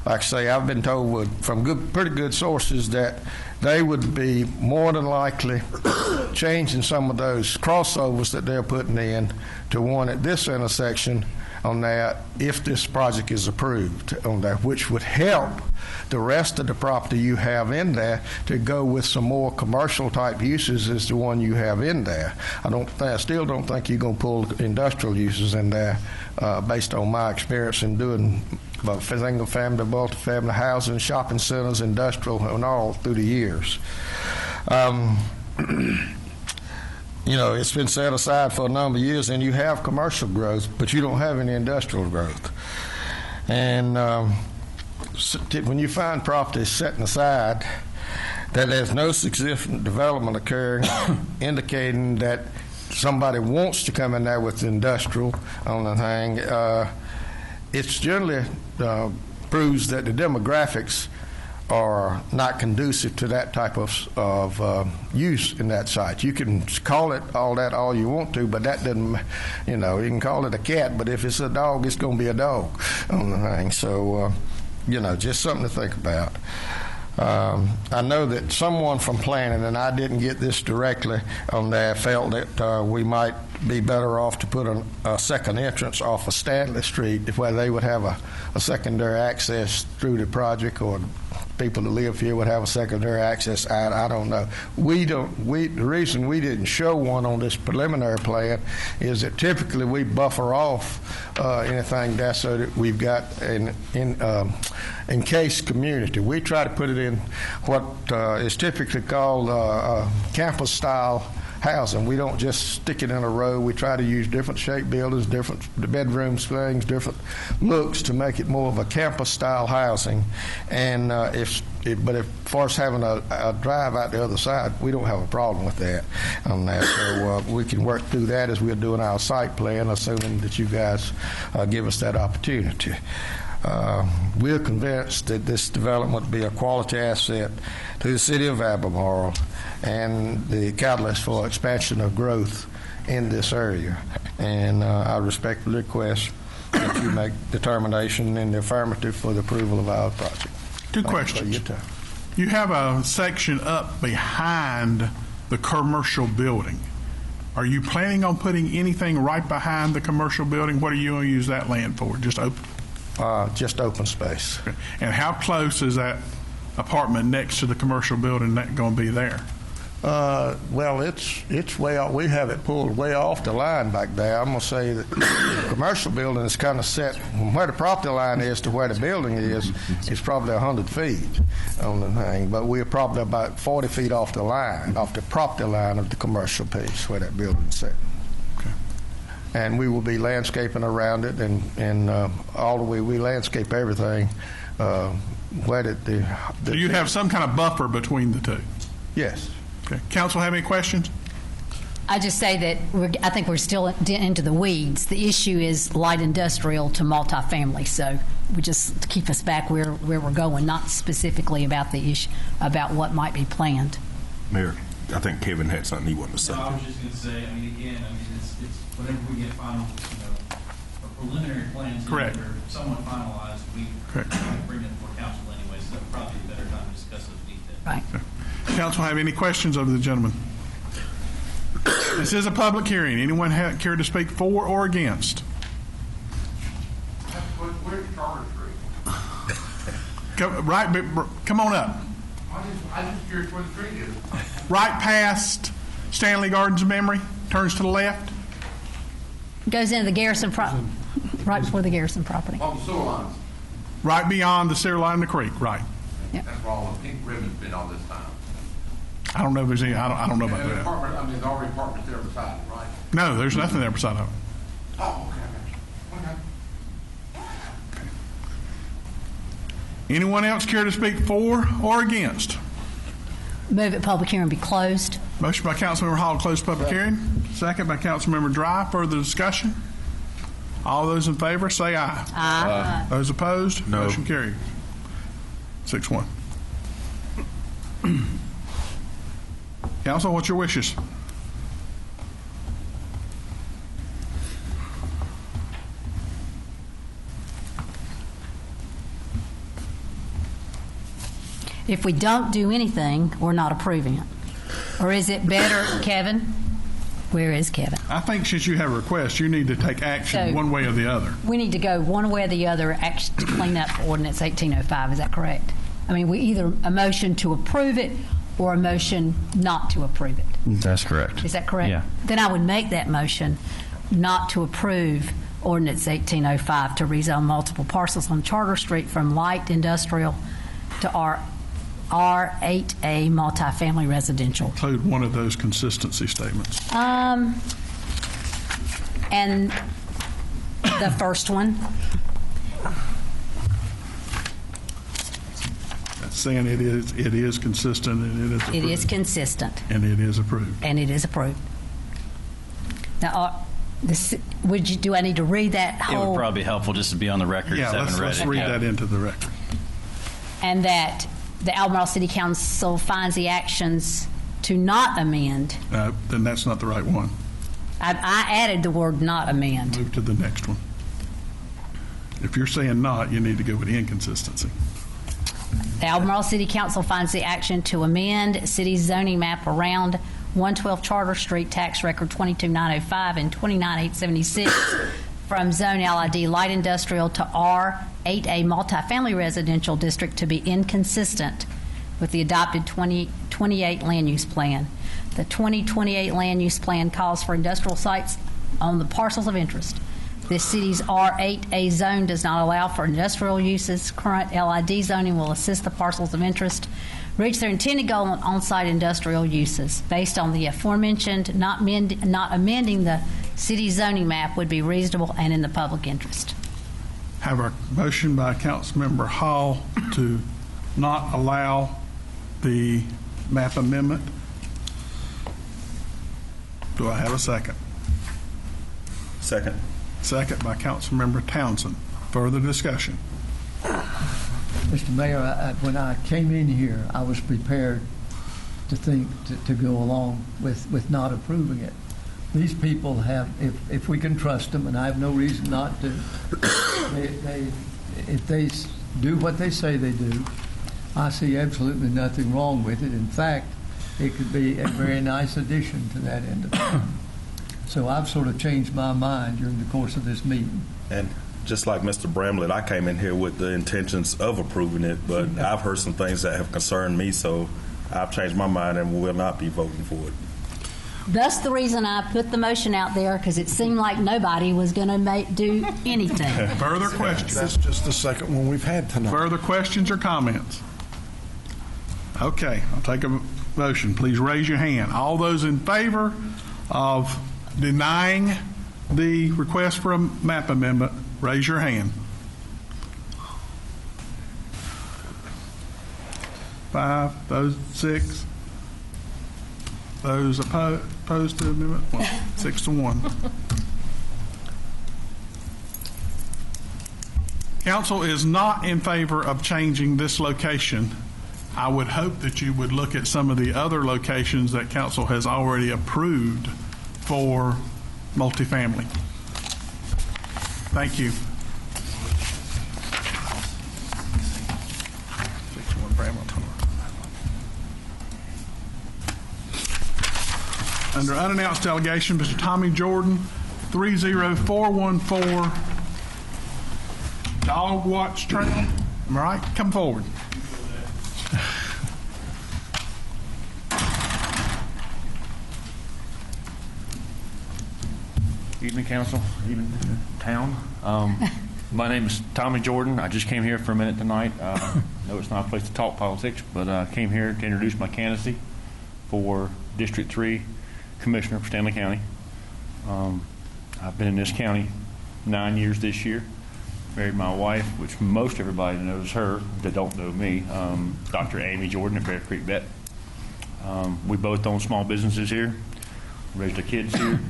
like I say, I've been told from pretty good sources that they would be more than likely changing some of those crossovers that they're putting in to one at this intersection on that if this project is approved on that, which would help the rest of the property you have in there to go with some more commercial type uses as the one you have in there. I still don't think you're going to pull industrial uses in there based on my experience in doing single family, multi-family housing, shopping centers, industrial, and all through the years. It's been set aside for a number of years, and you have commercial growth, but you don't have any industrial growth. And when you find properties setting aside that there's no significant development occurring, indicating that somebody wants to come in there with industrial on the thing, it's generally proves that the demographics are not conducive to that type of use in that site. You can call it all you want to, but that doesn't, you can call it a cat, but if it's a dog, it's going to be a dog on the thing. So, just something to think about. I know that someone from planning, and I didn't get this directly on there, felt that we might be better off to put a second entrance off of Stanley Street where they would have a secondary access through the project, or people that live here would have a secondary access. I don't know. The reason we didn't show one on this preliminary plan is that typically we buffer off anything there so that we've got an encased community. We try to put it in what is typically called campus style housing. We don't just stick it in a row. We try to use different shaped buildings, different bedrooms, things, different looks to make it more of a campus-style housing. And but as far as having a drive out the other side, we don't have a problem with that on that. So we can work through that as we're doing our site plan, assuming that you guys give us that opportunity. We're convinced that this development will be a quality asset to the city of Albemarle and the catalyst for expansion of growth in this area. And I respectfully request that you make determination in the affirmative for the approval of our project. Two questions. You have a section up behind the commercial building. Are you planning on putting anything right behind the commercial building? What are you going to use that land for? Just open? Just open space. Okay. And how close is that apartment next to the commercial building that going to be there? Well, it's way off. We have it pulled way off the line back there. I'm going to say that the commercial building is kind of set from where the property line is to where the building is. It's probably 100 feet on the thing, but we're probably about 40 feet off the line, off the property line of the commercial piece where that building's set. Okay. And we will be landscaping around it, and all the way we landscape everything. So you have some kind of buffer between the two? Yes. Okay. Council have any questions? I just say that I think we're still into the weeds. The issue is light industrial to multifamily, so we just to keep us back where we're going, not specifically about the issue about what might be planned. Mayor, I think Kevin had something he wanted to say. No, I was just going to say, it's whenever we get final, preliminary plans. Correct. Or somewhat finalized, we bring it before council anyway, so that would probably be a better time to discuss those details. Right. Okay. Council have any questions of the gentleman? This is a public hearing. Anyone care to speak for or against? Where's Charter Street? Come on up. I'm just curious where the street is. Right past Stanley Gardens Memory, turns to the left. Goes into the Garrison right before the Garrison property. On the sewer lines. Right beyond the sewer line of the creek, right. Yep. That's where all the pink ribbon's been all this time. I don't know if there's any, I don't know about And the that. apartment, there's already apartments there beside it, right? No, there's nothing there beside of it. Oh, okay. Anyone else care to speak for or against? Move it, public hearing be closed. Motion by Councilmember Hall to close public hearing. Second by Councilmember Dry. Further discussion? All those in favor say aye. Aye. Those opposed? No. Motion carried. 6-1. Council, what's your wishes? If we don't do anything, we're not approving it. Or is it better, Kevin? Where is Kevin? I think since you have a request, you need to take action So- one way or the other. We need to go one way or the other to clean up ordinance 1805. Is that correct? I mean, we either a motion to approve it or a motion not to approve it. That's correct. Is that correct? Yeah. Then I would make that motion not to approve ordinance 1805 to rezone multiple parcels on Charter Street from light industrial to R8A multifamily residential. Include one of those consistency statements. And the first one, That's saying it is consistent and it is approved. it is consistent And it is approved. and it is approved. Now, do I need to read that It whole? would probably be helpful just to be on the record. Yeah, if let's haven't read it. that into the record. And that the Albemarle City Council finds the actions to not amend. Then that's not the right one. I added the word not amend. Move to the next one. If you're saying not, you need to go with inconsistency. The Albemarle City Council finds the action to amend city zoning map around 112 Charter Street, tax record 22905 and 29876 from zone LID light industrial to R8A multifamily residential district to be inconsistent with the adopted 2028 land use plan. The 2028 land use plan calls for industrial sites on the parcels of interest. The city's R8A zone does not allow for industrial uses. Current LID zoning will assist the parcels of interest reach their intended goal on on-site industrial uses. Based on the aforementioned, not amending the city zoning map would be reasonable and in the public interest. Have a motion by Councilmember Hall to not allow the map amendment. Do I have a second? Second. Second by Councilmember Townsend. Further discussion. Mr. Mayor, when I came in here, I was prepared to think to go along with not approving it. These people have, if we can trust them, and I have no reason not to, if they do what they say they do, I see absolutely nothing wrong with it. In fact, it could be a very nice addition to that end of it. So I've sort of changed my mind during the course of this meeting. And just like Mr. Bramlett, I came in here with the intentions of approving it, but I've heard some things that have concerned me, so I've changed my mind and will not be voting for it. That's the reason I put the motion out there, because it seemed like nobody was going to do anything. Further questions? That's just the second one we've had tonight. Further questions or comments? Okay, I'll take a motion. Please raise your hand. All those in favor of denying the request for a map amendment, raise your hand. 5, those 6. Those opposed to the amendment, 6-1. Council is not in favor of changing this location. I would hope that you would look at some of the other locations that council has already approved for multifamily. Thank you. Under unannounced delegation, Mr. Tommy Jordan, 30414 Dog Watch Trail. Am I right? Come forward. Evening, council. Evening, town. My name is Tommy Jordan. I just came here for a minute tonight. No, it's not a place to talk politics, but I came here to introduce my candidacy for District 3 Commissioner for Stanley County. I've been in this county 9 years this year. Married my wife, which most everybody knows her that don't know me, Dr. Amy Jordan at Bear Creek Vet. We both own small businesses here, raised our kids here.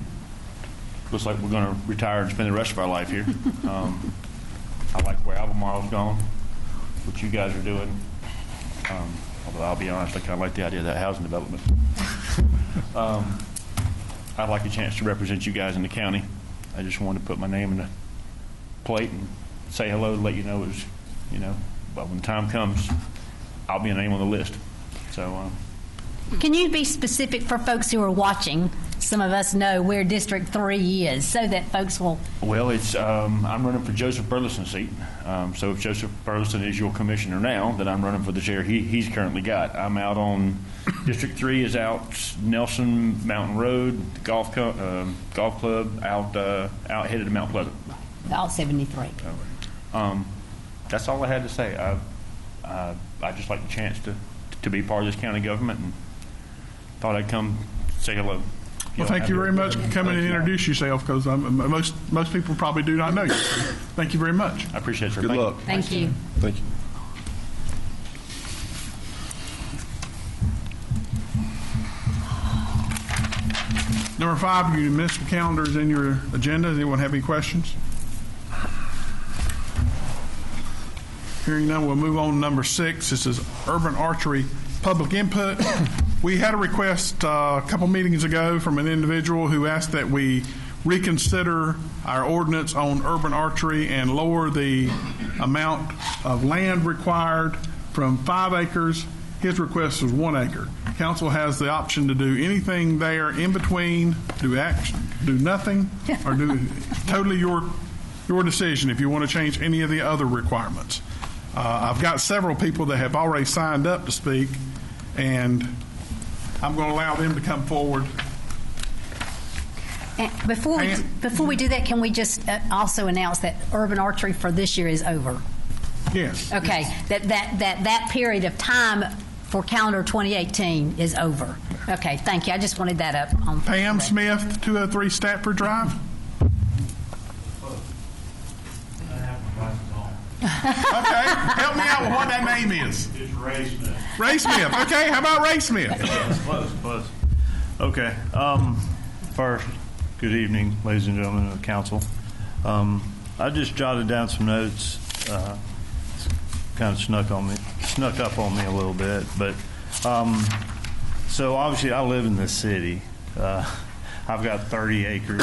Looks like we're going to retire and spend the rest of our life here. I like where Albemarle's gone, what you guys are doing. Although I'll be honest, I kind of like the idea of that housing development. I'd like a chance to represent you guys in the county. I just wanted to put my name in the plate and say hello to let you know it was, but when the time comes, I'll be a name on the list. So. Can you be specific for folks who are watching? Some of us know where District 3 is, so that folks will. Well, it's I'm running for Joseph Burleson's seat. So if Joseph Burleson is your commissioner now, then I'm running for the chair he's currently got. I'm out on District 3 is out Nelson Mountain Road, golf club out headed to Mount Pleasant. About 73. That's all I had to say. I just like the chance to be part of this county government, and thought I'd come say hello. Well, thank you very much for coming and introduce yourself, because most people probably do not know you. Thank you very much. I appreciate it, sir. Good luck. Thank you. Thank you. Number 5, your municipal calendar is in your agenda. Does anyone have any questions? Hearing none, we'll move on to number 6. This is urban archery public input. We had a request a couple meetings ago from an individual who asked that we reconsider our ordinance on urban archery and lower the amount of land required from 5 acres. His request was 1 acre. Council has the option to do anything there in between, do nothing, or do totally your decision if you want to change any of the other requirements. I've got several people that have already signed up to speak, and I'm going to allow them to come forward And before we do that, can we just also announce that urban archery for this year is over? Yes. Okay, that period of time for calendar 2018 is over. Okay, thank you. I just wanted that up. On Pam Smith, 203 Stafford Drive. Okay, help me out with what that name is. It's Ray Smith. Ray Smith. Okay, how about Ray Smith? Close. Okay. First, good evening, ladies and gentlemen of the council. I just jotted down some notes. Kind of snuck up on me a little bit, but so obviously I live in this city. I've got 30 acres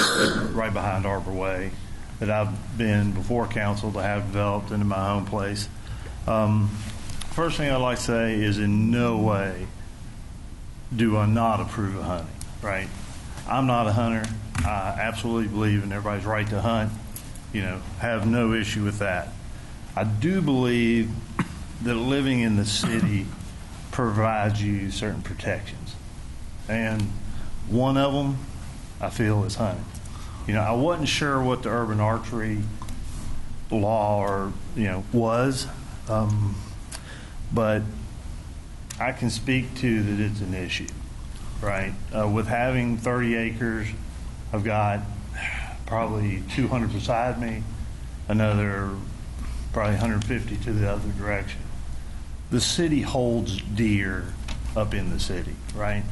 right behind Arbor Way that I've been before council to have developed into my home place. First thing I'd like to say is in no way do I not approve of hunting, right? I'm not a hunter. I absolutely believe in everybody's right to hunt, have no issue with that. I do believe that living in the city provides you certain protections. And one of them, I feel, is hunting. I wasn't sure what the urban archery law was, but I can speak to that it's an issue, right? With having 30 acres, I've got probably 200 beside me, another probably 150 to the other direction. The city holds deer up in the city, right?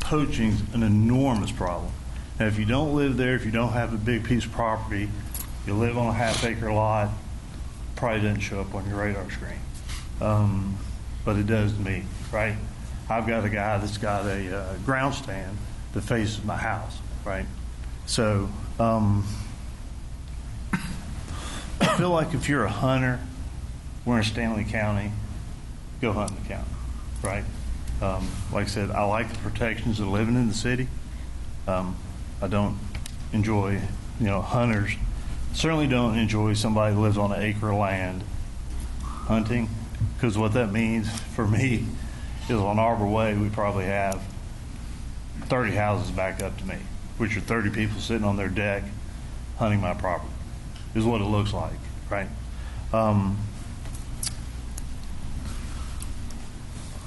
Poaching's an enormous problem. Now, if you don't live there, if you don't have a big piece of property, you live on a half-acre lot, probably doesn't show up on your radar screen. But it does to me, right? I've got a guy that's got a ground stand that faces my house, right? So I feel like if you're a hunter, we're in Stanley County, go hunt in the county, right? Like I said, I like the protections of living in the city. I don't enjoy, hunters. Certainly don't enjoy somebody who lives on an acre of land hunting, because what that means for me is on Arbor Way, we probably have 30 houses back up to me, which are 30 people sitting on their deck hunting my property, is what it looks like, right? Let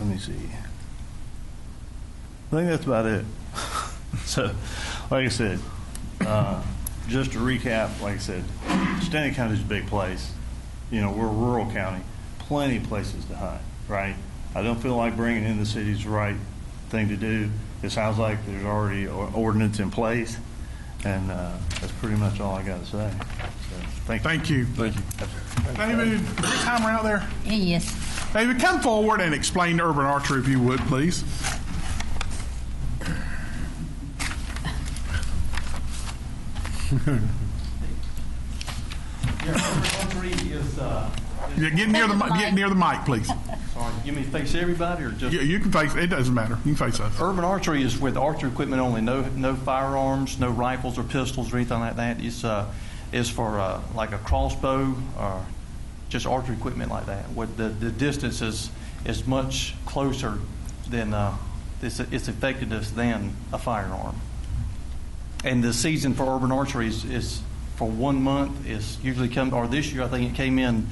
me see. I think that's about it. So, like I said, just to recap, like I said, Stanley County is a big place. We're a rural county, plenty of places to hunt, right? I don't feel like bringing in the city is the right thing to do. It sounds like there's already an ordinance in place, and that's pretty much all I got to say. So, thank you. Thank you. David, next time we're out there. Yes. David, come forward and explain urban archery, if you would, please. Archery is. Get near the mic, please. Sorry, you mean face everybody or just? You can face. It doesn't matter. You can face us. Urban archery is with archery equipment only. No firearms, no rifles or pistols or anything like that. It's for like a crossbow or just archery equipment like that. What the distance is much closer than its effectiveness than a firearm. And the season for urban archery is for 1 month. It's usually this year I think it came in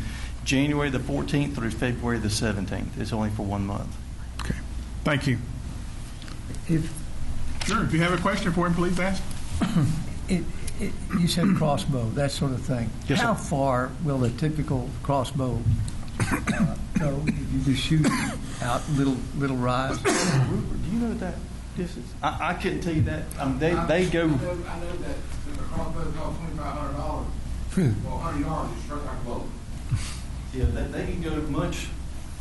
January the 14th through February the 17th. It's only for 1 month. Okay. Thank you. Sure. If you have a question for him, please ask. You said crossbow, that sort of thing. Yes, How sir. far will a typical crossbow go? You just shoot out little rods? Do you know that distance? I couldn't tell you that. They go. I know that the crossbow costs $2,500. Well, 100 yards is straight like a bow. Yeah, they can go much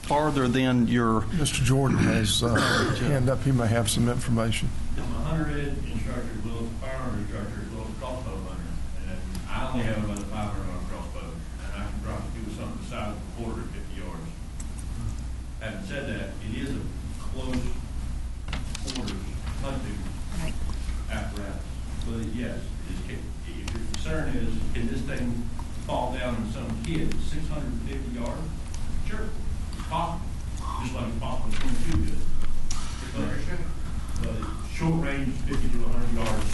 farther than your. Mr. Jordan has hand up. He may have some information. I'm a hunter-ed instructor as well as a firearm instructor as well as a crossbow hunter. And I only have about a 500-yard crossbow, and I can drop it with something the size of a quarter at 50 yards. Having said that, it is a close quarters hunting apparatus. But yes, if your concern is, can this thing fall down on some kid 650 yards? Sure, it's possible. Just like it's possible 22 good. But short range, 50 to 100 yards,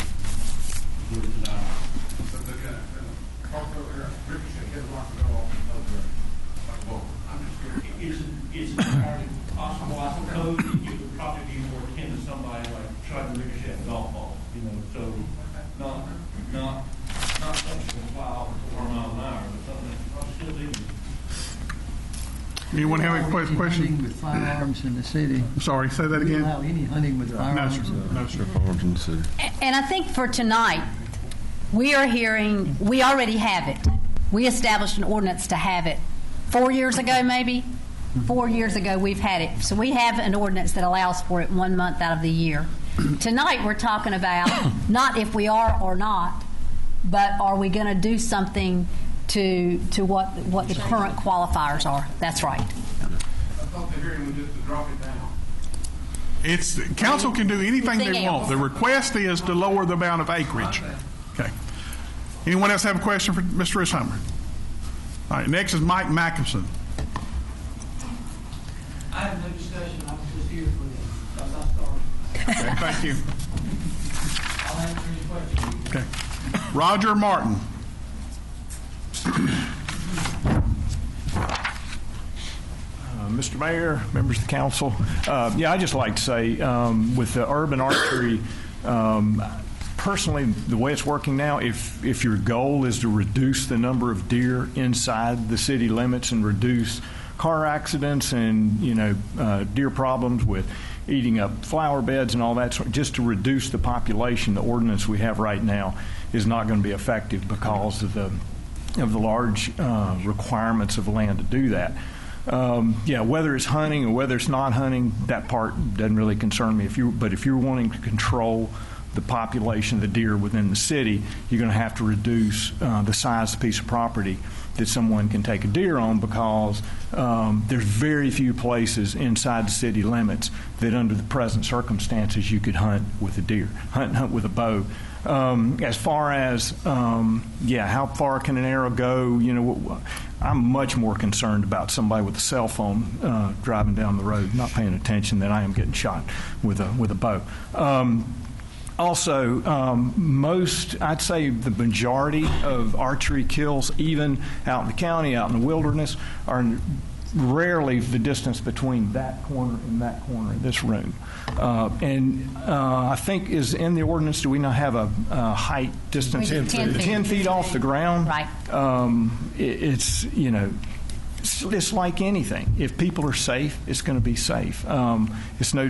But the park over here, ricochet hit a rock and roll over there. Like, whoa, I'm just curious. Is it entirely possible, I suppose, that you would probably be more akin to somebody like trying to ricochet a golf ball, you know, so not something to fly off at 4 miles an hour, but something that's probably still legal. Anyone have any Hunting questions? with firearms in the city. Sorry, say that Do we again. allow any hunting with No, firearms? sir. No, sir. And I think for tonight, we are hearing, we already have it. We established an ordinance to have it 4 years ago, maybe. 4 years ago, we've had it. So we have an ordinance that allows for it 1 month out of the year. Tonight, we're talking about not if we are or not, but are we going to do something to what the current qualifiers are. That's right. I thought the hearing was just to drop it down. It's council can do anything they want. The request is to lower the amount of acreage. Okay. Anyone else have a question for Mr. Risheimer? All right. Next is Mike Mackinson. I have no discussion. I was just here for this because I started. Okay, thank you. I'll answer any questions. Okay. Roger Martin. Mr. Mayor, members of the council, I'd just like to say with the urban archery, personally, the way it's working now, if your goal is to reduce the number of deer inside the city limits and reduce car accidents and deer problems with eating up flower beds and all that, just to reduce the population, the ordinance we have right now is not going to be effective because of the large requirements of land to do that. Whether it's hunting or whether it's not hunting, that part doesn't really concern me. But if you're wanting to control the population of the deer within the city, you're going to have to reduce the size of the piece of property that someone can take a deer on, because there's very few places inside the city limits that under the present circumstances you could hunt with a deer, hunt with a bow. As far as, how far can an arrow go, I'm much more concerned about somebody with a cell phone driving down the road, not paying attention, than I am getting shot with a bow. Also, I'd say the majority of archery kills, even out in the county, out in the wilderness, are rarely the distance between that corner and that corner of this room. I think is in the ordinance, do we not have a height distance? 10 feet off the ground. Right. It's like anything. If people are safe, it's going to be safe. It's no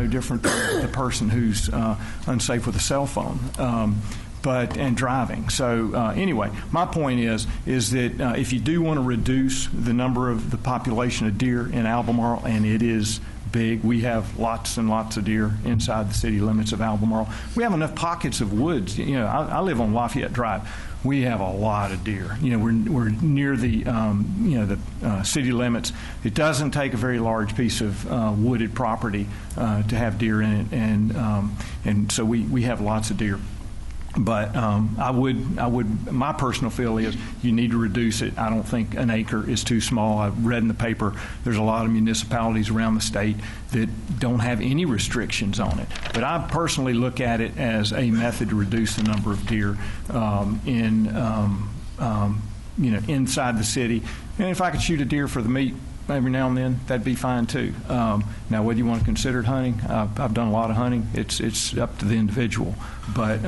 different than the person who's unsafe with a cell phone. And driving. So anyway, my point is that if you do want to reduce the number of the population of deer in Albemarle, and it is big, we have lots and lots of deer inside the city limits of Albemarle. We have enough pockets of woods. I live on Lafayette Drive. We have a lot of deer. We're near the city limits. It doesn't take a very large piece of wooded property to have deer in it, and so we have lots of deer. But my personal feel is you need to reduce it. I don't think an acre is too small. I've read in the paper there's a lot of municipalities around the state that don't have any restrictions on it. But I personally look at it as a method to reduce the number of deer inside the city. And if I could shoot a deer for the meat every now and then, that'd be fine too. Now, whether you want to consider it hunting, I've done a lot of hunting. It's up to the individual. But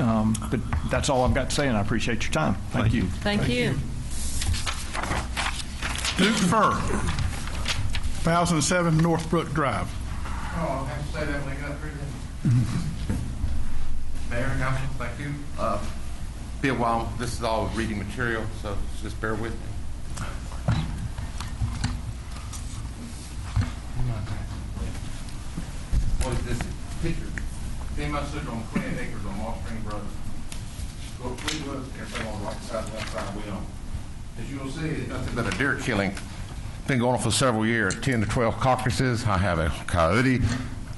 that's all I've got to say, and I appreciate your time. Thank you. Thank you. Duke Fur, 1007 Northbrook Drive. Oh, I'll have to say that when I got through that. Mayor, Council, thank you. Be a while. This is all reading material, so just bear with me. What is this picture? Female sugar on 28 acres on Moss Spring Road. Go please look, everything on the right side, left side, we own. As you will see, it's nothing but a deer killing. Been going on for several years, 10 to 12 carcasses. I have a coyote.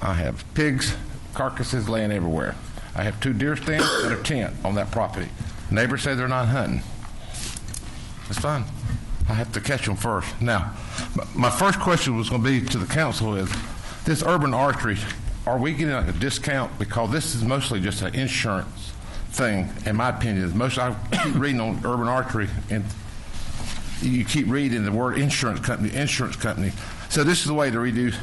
I have pigs, carcasses laying everywhere. I have 2 deer stands and a tent on that property. Neighbors say they're not hunting. That's fine. I have to catch them first. Now, my first question was going to be to the council is, this urban archery, are we getting like a discount? Because this is mostly just an insurance thing, in my opinion, is I keep reading on urban archery, and you keep reading the word insurance company. So this is the way to reduce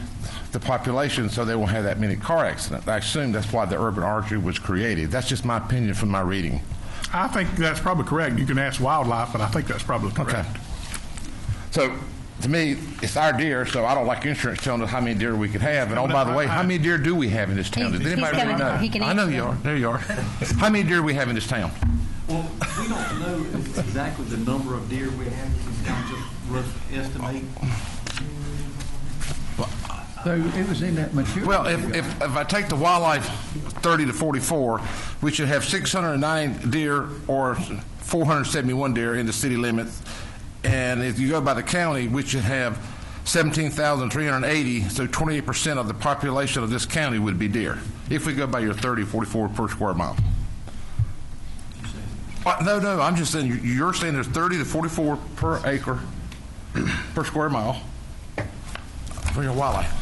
the population so they won't have that many car accidents. I assume that's why the urban archery was created. That's just my opinion from my reading. I think that's probably correct. You can ask wildlife, but I think that's probably correct. Okay. So, to me, it's our deer, so I don't like insurance telling us how many deer we could have. And, oh, by the way, how many deer do we have in this town? Does anybody really know? I know you are. There you are. How many deer do we have in this town? Well, we don't know exactly the number of deer we have. We can kind of just rough estimate. So it was in that material. Well, if I take the wildlife 30 to 44, we should have 609 deer or 471 deer in the city limits. And if you go by the county, we should have 17,380, so 28% of the population of this county would be deer, if we go by your 30, 44 per square mile. No, I'm just saying, you're saying there's 30 to 44 per acre per square mile for your wildlife.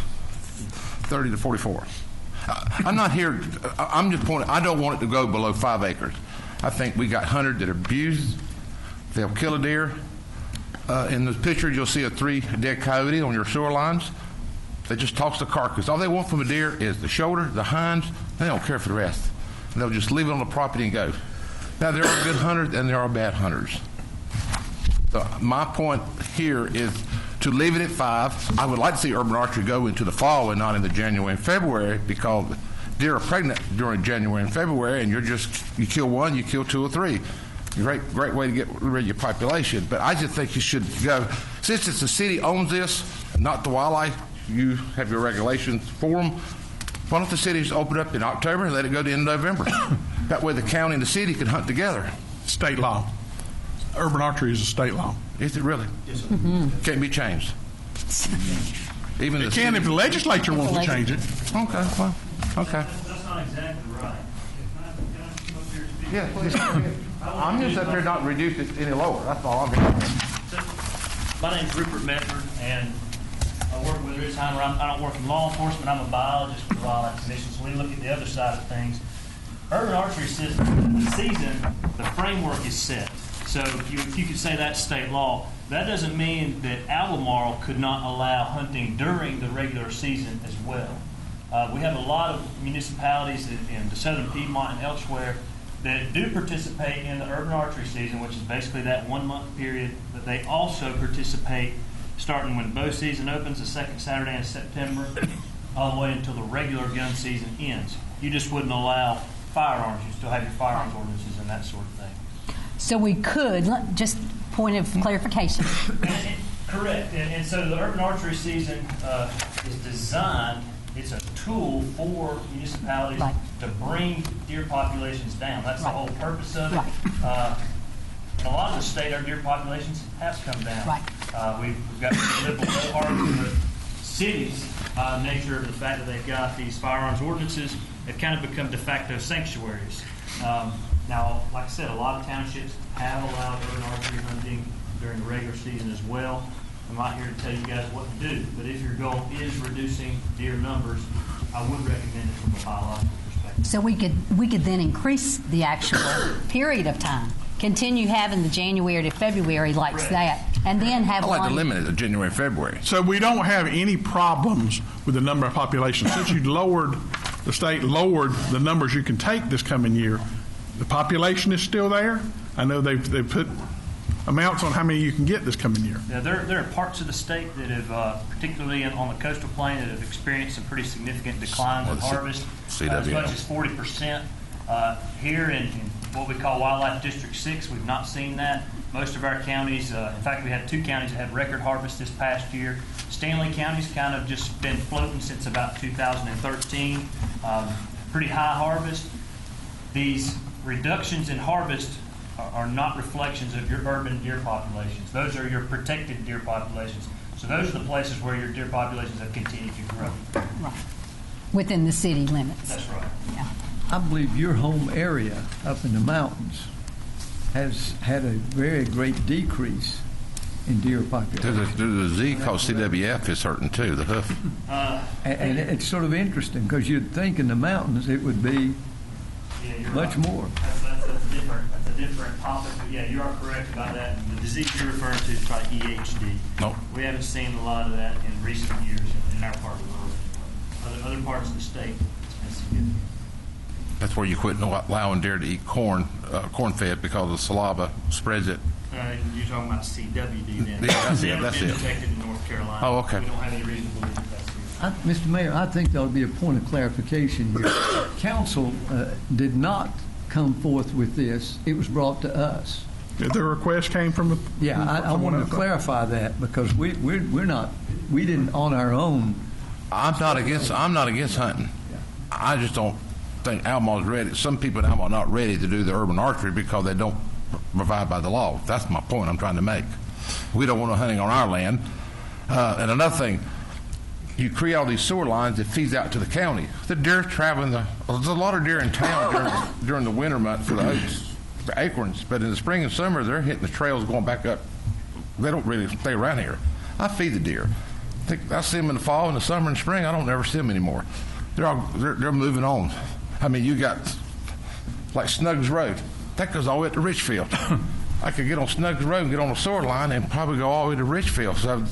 30 to 44. I'm not here, I'm just pointing, I don't want it to go below 5 acres. I think we got hunters that are abused. They'll kill a deer. In the picture, you'll see a 3 dead coyote on your shorelines. They just toss the carcass. All they want from a deer is the shoulder, the hinds. They don't care for the rest. And they'll just leave it on the property and go. Now, there are good hunters and there are bad hunters. So my point here is to leave it at 5. I would like to see urban archery go into the fall and not in the January and February, because deer are pregnant during January and February, and you kill 1, you kill 2 or 3. Great way to get rid of your population. But I just think you should go, since it's the city owns this, not the wildlife, you have your regulations for them. Why don't the cities open up in October and let it go to the end of November? That way the county and the city can hunt together. State law. Urban archery is a state law. Is it really? Yes, sir. Can't be changed. Even it can if the legislature wants to change it. Okay, well, okay. That's not exactly right. Can I come up here and speak? Yeah, please. I'm just up here not to reduce it any lower. That's all I'm doing. My name's Rupert Medford, and I work with Rich Heimer. I don't work in law enforcement. I'm a biologist for the Wildlife Commission, so we look at the other side of things. Urban archery system, the season, the framework is set. So if you could say that's state law, that doesn't mean that Albemarle could not allow hunting during the regular season as well. We have a lot of municipalities in the southern Piedmont and elsewhere that do participate in the urban archery season, which is basically that 1 month period, but they also participate starting when bow season opens the second Saturday in September all the way until the regular gun season ends. You just wouldn't allow firearms. You still have your firearms ordinances and that sort of thing. So we could, just point of clarification. Correct. And so the urban archery season is designed, it's a tool for municipalities to bring deer populations down. That's the whole purpose of it. In a lot of the state, our deer populations have come down. We've got liberal bow harvest, but cities, nature of the fact that they've got these firearms ordinances, have kind of become de facto sanctuaries. Now, like I said, a lot of townships have allowed urban archery hunting during the regular season as well. I'm not here to tell you guys what to do, but if your goal is reducing deer numbers, I would recommend it from a biological perspective. So we could then increase the actual period of time, continue having the January to February like that, and then have I like to limit it to January and February. So we don't have any problems with the number of population. Since the state lowered the numbers you can take this coming year, the population is still there. I know they've put amounts on how many you can get this coming year. Yeah, there are parts of the state that have, particularly on the coastal plain, that have experienced some pretty significant declines in harvest, as much as 40%. Here in what we call Wildlife District 6, we've not seen that. Most of our counties, in fact, we had 2 counties that had record harvest this past year. Stanley County's kind of just been floating since about 2013. Pretty high harvest. These reductions in harvest are not reflections of your urban deer populations. Those are your protected deer populations. So those are the places where your deer populations have continued to grow. Right. Within the city limits. That's right. Yeah. I believe your home area up in the mountains has had a very great decrease in deer population. There's a disease called CWF is hurting too, the hoof. And it's sort of interesting because you'd think in the mountains it would be much more. a different topic, but yeah, you are correct about that. And the disease you're referring to is probably EHD. No. We haven't seen a lot of that in recent years in our part of the world. Other parts of the state, it's been significant. That's where you quit allowing deer to eat corn-fed because the saliva spreads it. You're talking about CWD then. Yeah, that's it. It's That's been it. detected in North Carolina. Oh, okay. We don't have any reason to believe that that's here. Mr. Mayor, I think there ought to be a point of clarification here. Council did not come forth with this. It was brought to us. The request came from the... Yeah, I wanted to clarify that because we didn't on our own. I'm not against hunting. I just don't think Albemarle's ready. Some people in Albemarle are not ready to do the urban archery because they don't provide by the law. That's my point I'm trying to make. We don't want no hunting on our land. And another thing, you create all these sewer lines that feeds out to the county. The deer traveling, there's a lot of deer in town during the winter months for the oats, the acorns, but in the spring and summer, they're hitting the trails going back up. They don't really stay around here. I feed the deer. I see them in the fall, in the summer, and spring. I don't never see them anymore. They're moving on. I mean, you got like Snuggs Road. That goes all the way up to Richfield. I could get on Snuggs Road and get on the sewer line and probably go all the way to Richfield. So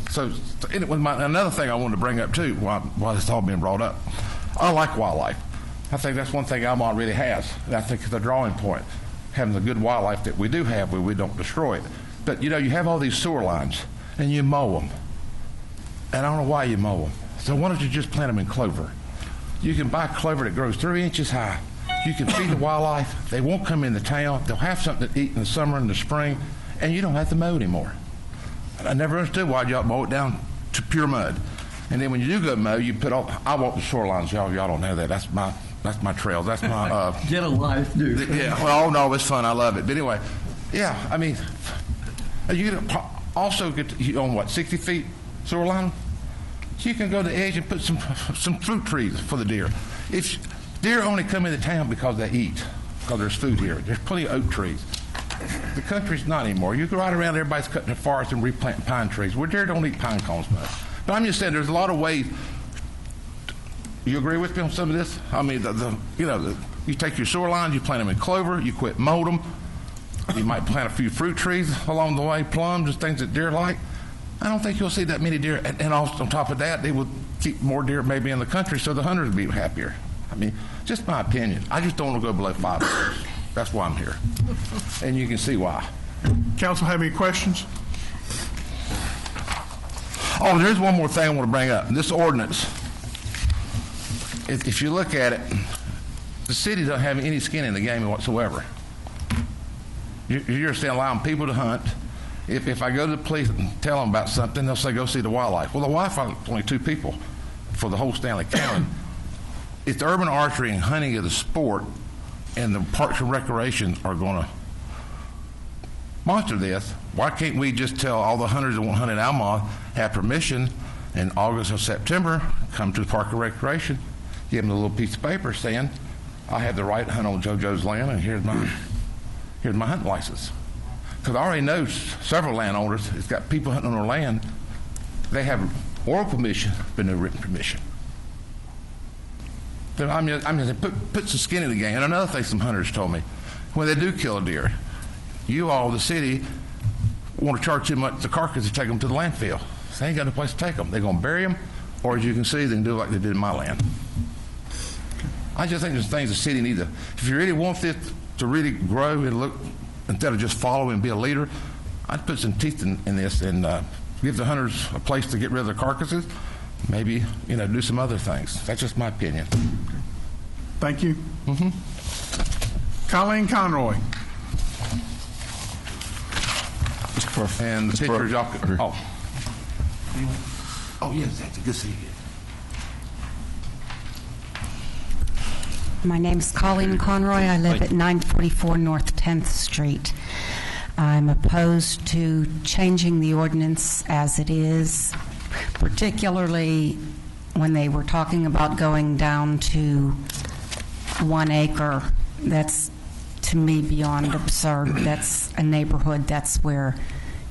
another thing I wanted to bring up too, while it's all being brought up, I like wildlife. I think that's one thing Albemarle really has. And I think it's a drawing point, having the good wildlife that we do have where we don't destroy it. But you have all these sewer lines and you mow them. And I don't know why you mow them. So why don't you just plant them in clover? You can buy clover that grows 3 inches high. You can feed the wildlife. They won't come into town. They'll have something to eat in the summer and the spring, and you don't have to mow anymore. I never understood why y'all mow it down to pure mud. And then when you do go mow, you put all. I walk the shorelines, y'all don't know that. That's my trail. That's my. Get a life, dude. Yeah. Well, no, it's fun. I love it. But anyway, yeah. I mean, you can also get on what 60 feet sewer line. So you can go to the edge and put some fruit trees for the deer. Deer only come into town because they eat, because there's food here. There's plenty of oak trees. The country's not anymore. You go right around, everybody's cutting the forest and replanting pine trees. Where deer don't eat pine cones much. But I'm just saying, there's a lot of ways. You agree with me on some of this? I mean, you take your sewer lines, you plant them in clover, you quit mow them. You might plant a few fruit trees along the way, plums, just things that deer like. I don't think you'll see that many deer. And also on top of that, they will keep more deer maybe in the country so the hunters will be happier. I mean, just my opinion. I just don't want to go below 5 acres. That's why I'm here. And you can see why. Council have any questions? Oh, there's one more thing I want to bring up. This ordinance, if you look at it, the city doesn't have any skin in the game whatsoever. You're still allowing people to hunt. If I go to the police and tell them about something, they'll say, go see the wildlife. Well, the wildlife is only 2 people for the whole Stanley County. If the urban archery and hunting is a sport, and the Parks and Recreation are going to monitor this, why can't we just tell all the hunters that want to hunt in Albemarle have permission in August or September, come to the Park and Recreation, give them a little piece of paper saying, I have the right to hunt on JoJo's land, and here's my hunting license. Because I already know several landowners that's got people hunting on their land. They have oral permission, but no written permission. I mean, put some skin in the game. And another thing some hunters told me, when they do kill a deer, you all, the city, want to charge too much the carcass to take them to the landfill. So they ain't got no place to take them. They're going to bury them, or as you can see, they can do like they did in my land. I just think there's things the city needs to, if you really want this to really grow and look, instead of just follow and be a leader, I'd put some teeth in this and give the hunters a place to get rid of their carcasses. Maybe, do some other things. That's just my opinion. Thank you. Colleen Conroy. And the pictures y'all could, yes, that's a good see you. My name's Colleen Conroy. I live at 944 North 10th Street. I'm opposed to changing the ordinance as it is, particularly when they were talking about going down to 1 acre. That's, to me, beyond absurd. That's a neighborhood. That's where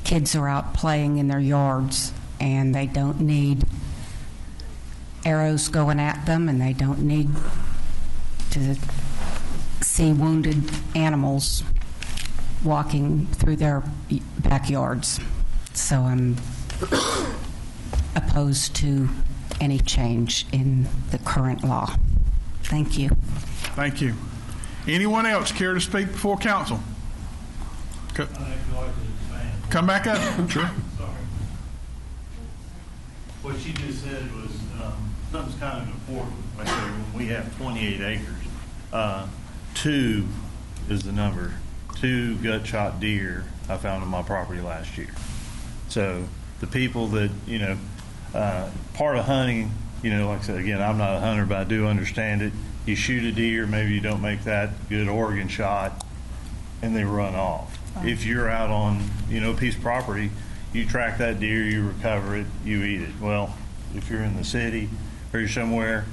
kids are out playing in their yards, and they don't need arrows going at them, and they don't need to see wounded animals walking through their backyards. So I'm opposed to any change in the current law. Thank you. Thank you. Anyone else care to speak before council? Come back up. Sure. Sorry. What you just said was something's kind of important. Like when we have 28 acres, 2 is the number. 2 gut-shot deer I found on my property last year. So the people that, part of hunting, like I said, again, I'm not a hunter, but I do understand it. You shoot a deer, maybe you don't make that good organ shot, and they run off. If you're out on, a piece of property, you track that deer, you recover it, you eat it. Well, if you're in the city or you're somewhere,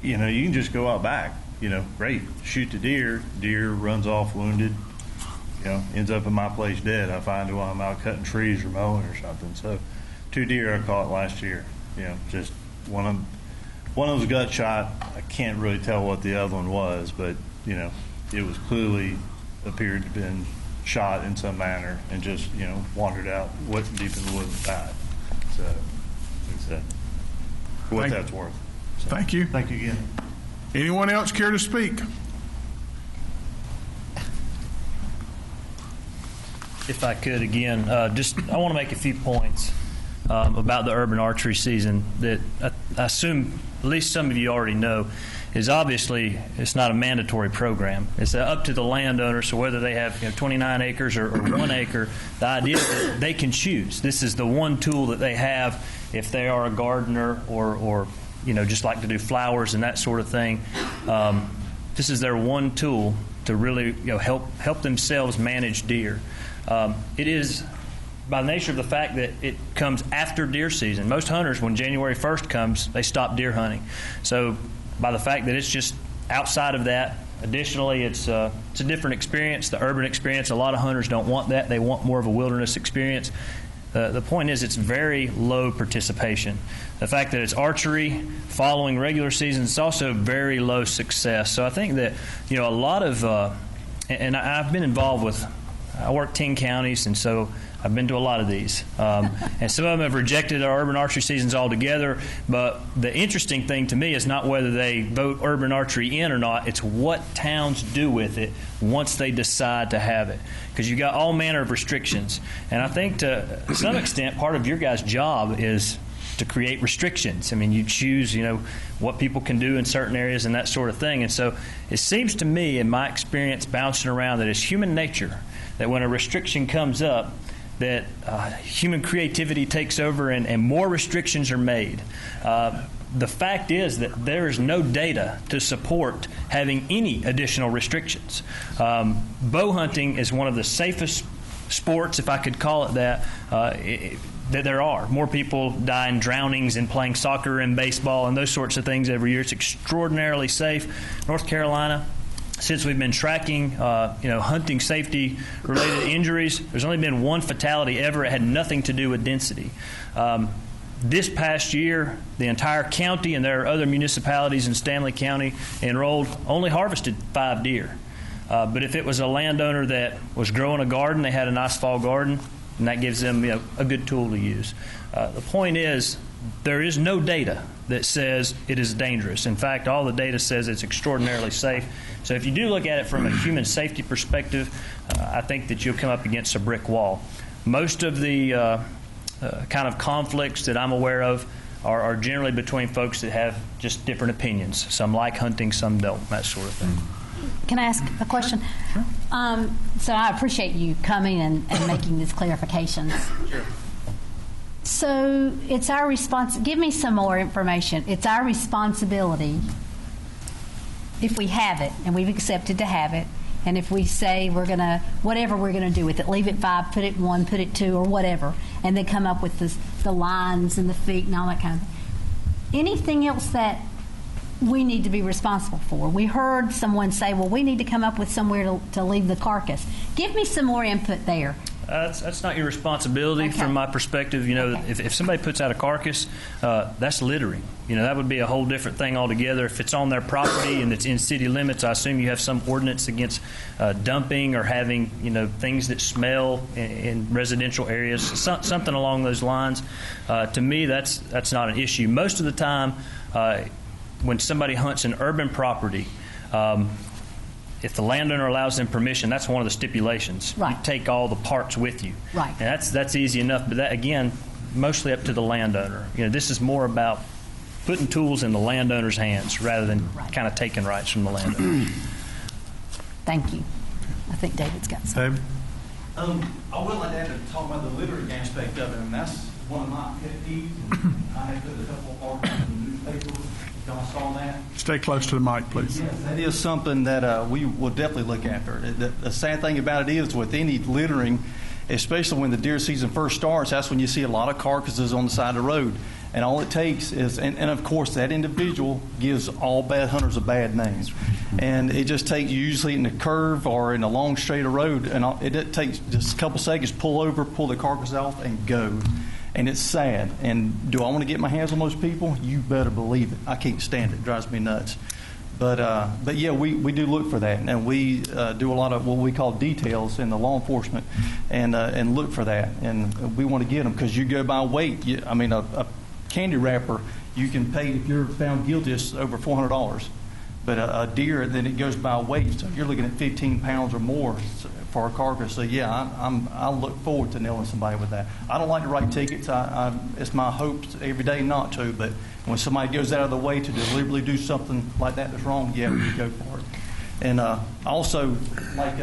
you can just go out back. Great, shoot the deer runs off wounded, ends up in my place dead. I find it while I'm out cutting trees or mowing or something. So 2 deer I caught last year, just one of them was gut shot. I can't really tell what the other one was, but, it was clearly appeared to have been shot in some manner and just, wandered out, wasn't deep in the woods and died. So, like I said, for what that's worth. So, thank you. Thank you again. Anyone else care to speak? If I could again, I want to make a few points about the urban archery season that I assume at least some of you already know. Is obviously it's not a mandatory program. It's up to the landowner. So whether they have 29 acres or 1 acre, the idea is that they can choose. This is the one tool that they have if they are a gardener or just like to do flowers and that sort of thing. This is their one tool to really help themselves manage deer. It is by the nature of the fact that it comes after deer season. Most hunters, when January 1st comes, they stop deer hunting. So by the fact that it's just outside of that, additionally, it's a different experience, the urban experience. A lot of hunters don't want that. They want more of a wilderness experience. The point is it's very low participation. The fact that it's archery following regular seasons, it's also very low success. So I think that, a lot of, and I've been involved with, I work 10 counties, and so I've been to a lot of these. And some of them have rejected our urban archery seasons altogether. But the interesting thing to me is not whether they vote urban archery in or not. It's what towns do with it once they decide to have it. Because you've got all manner of restrictions. And I think to some extent, part of your guys' job is to create restrictions. I mean, you choose, what people can do in certain areas and that sort of thing. And so it seems to me, in my experience bouncing around, that it's human nature that when a restriction comes up, that human creativity takes over and more restrictions are made. The fact is that there is no data to support having any additional restrictions. Bow hunting is one of the safest sports, if I could call it that, that there are. More people die in drownings in playing soccer and baseball and those sorts of things every year. It's extraordinarily safe. North Carolina, since we've been tracking, hunting safety-related injuries, there's only been 1 fatality ever. It had nothing to do with density. This past year, the entire county, and there are other municipalities in Stanley County enrolled, only harvested 5 deer. But if it was a landowner that was growing a garden, they had a nice fall garden, and that gives them a good tool to use. The point is, there is no data that says it is dangerous. In fact, all the data says it's extraordinarily safe. So if you do look at it from a human safety perspective, I think that you'll come up against a brick wall. Most of the kind of conflicts that I'm aware of are generally between folks that have just different opinions. Some like hunting, some don't, that sort of thing. Can I ask a question? Sure. So I appreciate you coming and making these clarifications. Sure. So it's our give me some more information. It's our responsibility, if we have it, and we've accepted to have it, and if we say whatever we're going to do with it, leave it 5, put it 1, put it 2, or whatever, and then come up with the lines and the feet and all that kind of thing. Anything else that we need to be responsible for? We heard someone say, well, we need to come up with somewhere to leave the carcass. Give me some more input there. That's not your responsibility Okay. from my perspective. You know, if somebody puts out a carcass, that's littering. You know, that would be a whole different thing altogether. If it's on their property and it's in city limits, I assume you have some ordinance against dumping or having, you know, things that smell in residential areas, something along those lines. To me, that's not an issue. Most of the time, when somebody hunts an urban property, if the landowner allows them permission, that's one of the stipulations. Right. You take all the parts with you. Right. And that's easy enough, but that, again, mostly up to the landowner. You know, this is more about putting tools in the landowner's hands rather than kind of taking rights from the landowner. Thank you. I think David's got something. David? I would like to add to talk about the littering aspect of it, and that's one of my pet peeves. I had put a couple of articles in the newspaper. Y'all saw that? Stay close to the mic, please. Yes, that is something that we will definitely look after. The sad thing about it is with any littering, especially when the deer season first starts, that's when you see a lot of carcasses on the side of the road. And all it takes is, and of course, that individual gives all bad hunters a bad name. And it just takes, usually in a curve or in a long straight of road, and it takes just a couple seconds, pull over, pull the carcass off, and go. And it's sad. And do I want to get my hands on those people? You better believe it. I can't stand it. It drives me nuts. But yeah, we do look for that, and we do a lot of what we call details in the law enforcement, and look for that. And we want to get them because you go by weight. A candy wrapper, you can pay if you're found guilty, it's over $400. But a deer, then it goes by weight, so you're looking at 15 pounds or more for a carcass. So yeah, I look forward to nailing somebody with that. I don't like to write tickets. It's my hope every day not to, but when somebody goes out of the way to deliberately do something like that that's wrong, yeah, we go for it. And also, like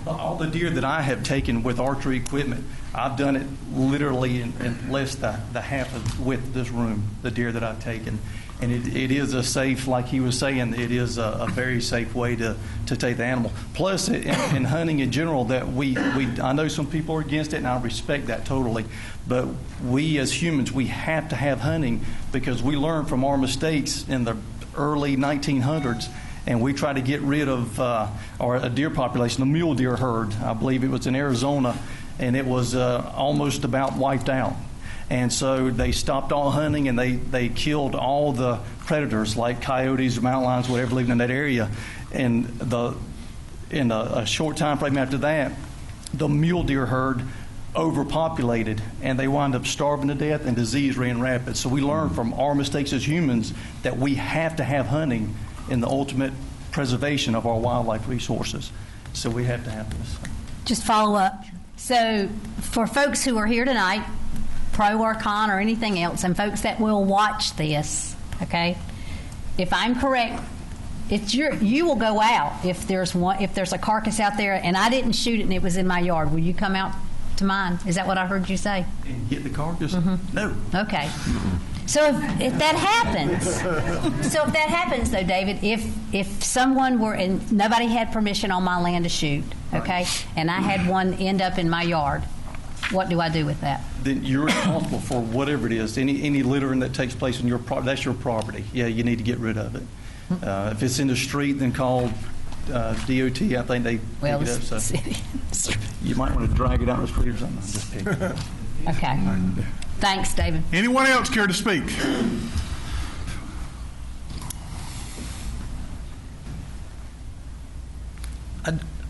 all the deer that I have taken with archery equipment, I've done it literally in less than the half of width of this room, the deer that I've taken. And it is a safe, like he was saying, it is a very safe way to take the animal. Plus, in hunting in general, that I know some people are against it, and I respect that totally. But we as humans, we have to have hunting because we learn from our mistakes in the early 1900s, and we try to get rid of a deer population, a mule deer herd. I believe it was in Arizona, and it was almost about wiped out. And so they stopped all hunting, and they killed all the predators like coyotes, mountain lions, whatever living in that area. And in a short time frame after that, the mule deer herd overpopulated, and they wound up starving to death, and disease ran rapid. So we learned from our mistakes as humans that we have to have hunting in the ultimate preservation of our wildlife resources. So we have to have this. Just follow up. So for folks who are here tonight, pro or con or anything else, and folks that will watch this, okay, if I'm correct, you will go out if there's a carcass out there and I didn't shoot it and it was in my yard. Will you come out to mine? Is that what I heard you say? And get the carcass? Mm-hmm. No. Okay. So if that happens, though, David, if someone were and nobody had permission on my land to shoot, okay, and I had one end up in my yard, what do I do with that? Then you're responsible for whatever it is. Any littering that takes place on your property, that's your property. Yeah, you need to get rid of it. If it's in the street, then call DOT. I think they pick it up. So you might want to drag it out in the street or something. Just pick it up. Okay. Thanks, David. Anyone else care to speak?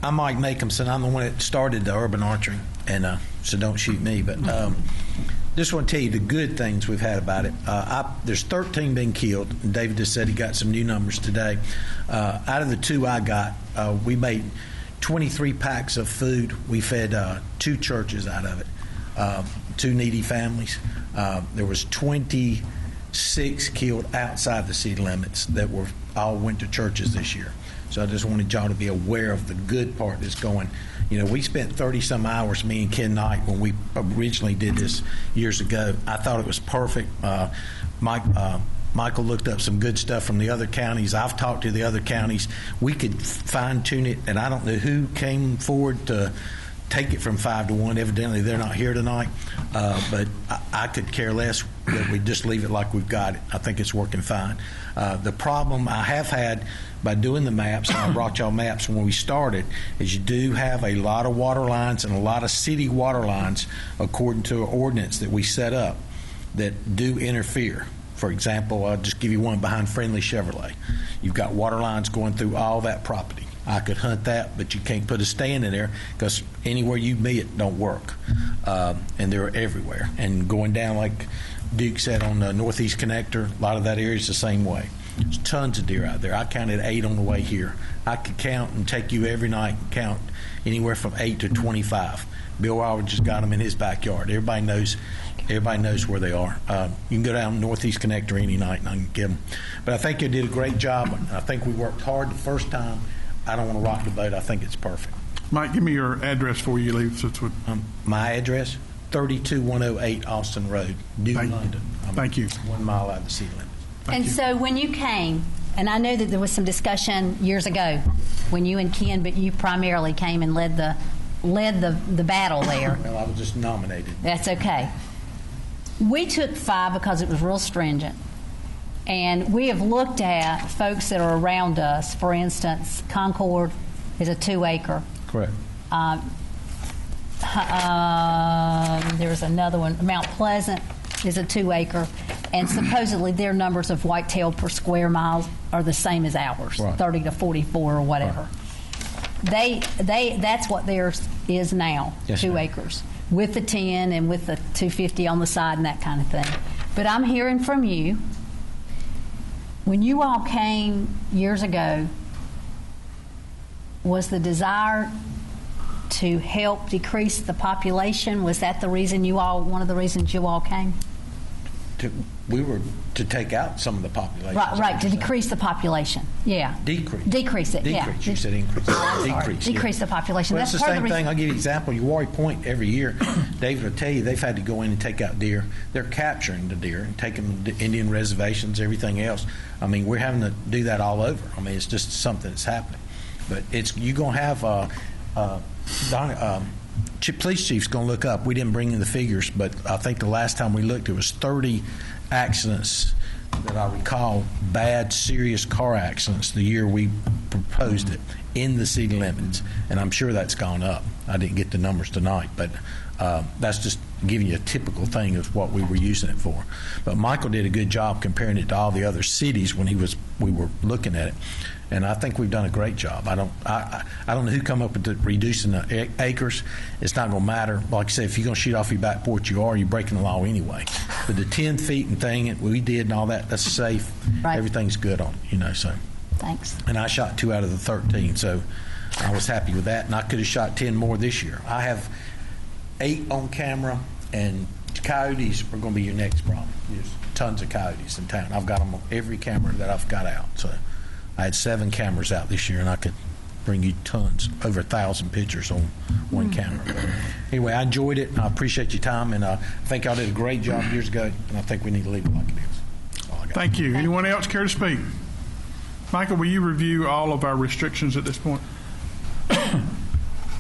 I'm Mike Makomson. I'm the one that started the urban archery, and so don't shoot me. But just want to tell you the good things we've had about it. There's 13 been killed. And David just said he got some new numbers today. Out of the 2 I got, we made 23 packs of food. We fed 2 churches out of it, 2 needy families. There was 26 killed outside the city limits that were all went to churches this year. So I just wanted y'all to be aware of the good part that's going. You know, we spent 30-some hours, me and Ken Knight, when we originally did this years ago. I thought it was perfect. Michael looked up some good stuff from the other counties. I've talked to the other counties. We could fine-tune it, and I don't know who came forward to take it from 5 to 1. Evidently, they're not here tonight, but I could care less that we just leave it like we've got it. I think it's working fine. The problem I have had by doing the maps, and I brought y'all maps when we started, is you do have a lot of water lines and a lot of city water lines, according to an ordinance that we set up, that do interfere. For example, I'll just give you one behind Friendly Chevrolet. You've got water lines going through all that property. I could hunt that, but you can't put a stand in there because anywhere you meet it don't work. And they're everywhere. And going down, like Duke said, on the Northeast Connector, a lot of that area is the same way. There's tons of deer out there. I counted 8 on the way here. I could count and take you every night and count anywhere from 8 to 25. Bill Wilder just got them in his backyard. Everybody knows where they are. You can go down Northeast Connector any night and I can get them. But I think you did a great job. I think we worked hard the first time. I don't want to rock the boat. I think it's perfect. Mike, give me your address before you leave. My address, 32108 Austin Road, New London. Thank you. 1 mile out of the city limits. And so when you came, and I know that there was some discussion years ago when you and Ken, but you primarily came and led the battle there. Well, I was just nominated. That's okay. We took 5 because it was real stringent. And we have looked at folks that are around us. For instance, Concord is a 2-acre. Correct. There's another one. Mount Pleasant is a 2-acre. And supposedly their numbers of whitetail per square mile are the same as ours, right. 30 to 44 or whatever. Right. That's what theirs is now, yes, 2 ma'am. acres, with the 10 and with the 250 on the side and that kind of thing. But I'm hearing from you, when you all came years ago, was the desire to help decrease the population? Was that one of the reasons you all came? We were to take out some of the population. Right, to decrease the population. Yeah. Decrease it, yeah. You said increase. Decrease. Decrease the population. Well, That's it's the part same of the thing. I'll give you an example. You Warri Point every year, David will tell you they've had to go in and take out deer. They're capturing the deer and taking them to Indian reservations, everything else. I mean, we're having to do that all over. I mean, it's just something that's happening. But you're going to have police chief's going to look up. We didn't bring in the figures, but I think the last time we looked, it was 30 accidents that I recall, bad, serious car accidents the year we proposed it in the city limits. And I'm sure that's gone up. I didn't get the numbers tonight, but that's just giving you a typical thing of what we were using it for. But Michael did a good job comparing it to all the other cities when we were looking at it. And I think we've done a great job. I don't know who come up with the reducing the acres. It's not going to matter. Like I said, if you're going to shoot off your back porch, you're breaking the law anyway. But the 10 feet and thing we did and all that's safe. Right. Everything's good on it, so. Thanks. And I shot 2 out of the 13, so I was happy with that. And I could have shot 10 more this year. I have 8 on camera, and coyotes are going to be your next problem. There's tons of coyotes in town. I've got them on every camera that I've got out, so. I had 7 cameras out this year, and I could bring you tons, over 1,000 pictures on one camera. Anyway, I enjoyed it, and I appreciate your time, and I think y'all did a great job years ago, and I think we need to leave it like it is. Thank you. Anyone else care to speak? Michael, will you review all of our restrictions at this point?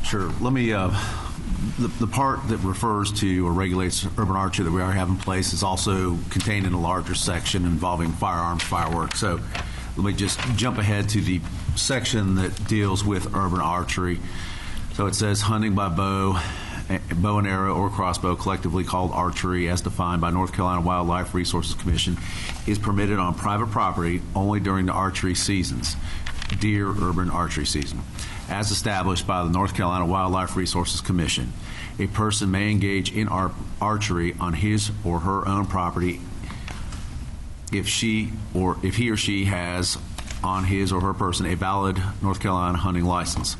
Sure. Let me, the part that refers to or regulates urban archery that we already have in place is also contained in a larger section involving firearms, fireworks. So let me just jump ahead to the section that deals with urban archery. So it says hunting by bow and arrow or crossbow, collectively called archery, as defined by North Carolina Wildlife Resources Commission, is permitted on private property only during the archery seasons, deer urban archery season, as established by the North Carolina Wildlife Resources Commission. A person may engage in archery on his or her own property if he or she has on his or her person a valid North Carolina hunting license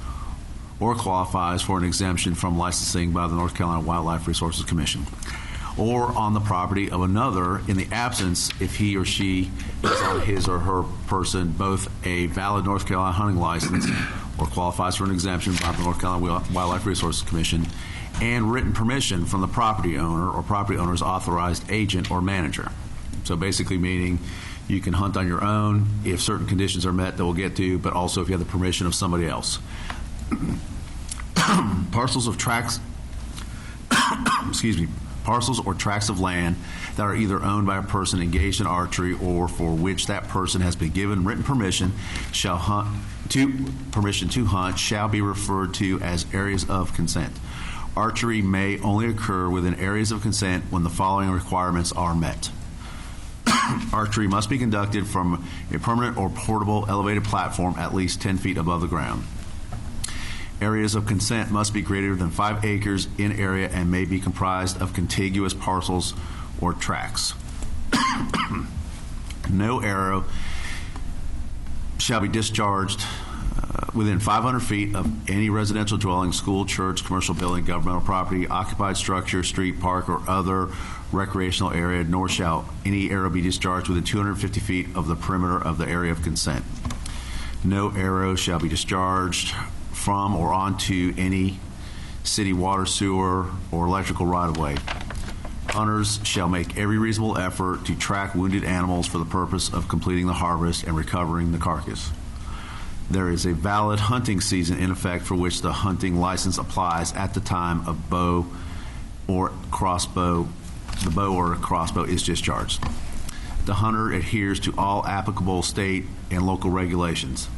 or qualifies for an exemption from licensing by the North Carolina Wildlife Resources Commission, or on the property of another in the absence if he or she has on his or her person both a valid North Carolina hunting license or qualifies for an exemption by the North Carolina Wildlife Resources Commission, and written permission from the property owner or property owner's authorized agent or manager. So basically meaning you can hunt on your own if certain conditions are met that we'll get to, but also if you have the permission of somebody else. Parcels of tracts, parcels or tracts of land that are either owned by a person engaged in archery or for which that person has been given written permission to hunt shall be referred to as areas of consent. Archery may only occur within areas of consent when the following requirements are met. Archery must be conducted from a permanent or portable elevated platform at least 10 feet above the ground. Areas of consent must be greater than 5 acres in area and may be comprised of contiguous parcels or tracts. No arrow shall be discharged within 500 feet of any residential dwelling, school, church, commercial building, governmental property, occupied structure, street, park, or other recreational area, nor shall any arrow be discharged within 250 feet of the perimeter of the area of consent. No arrow shall be discharged from or onto any city water, sewer, or electrical right-of-way. Hunters shall make every reasonable effort to track wounded animals for the purpose of completing the harvest and recovering the carcass. There is a valid hunting season in effect for which the hunting license applies at the time of the bow or crossbow is discharged. The hunter adheres to all applicable state and local regulations.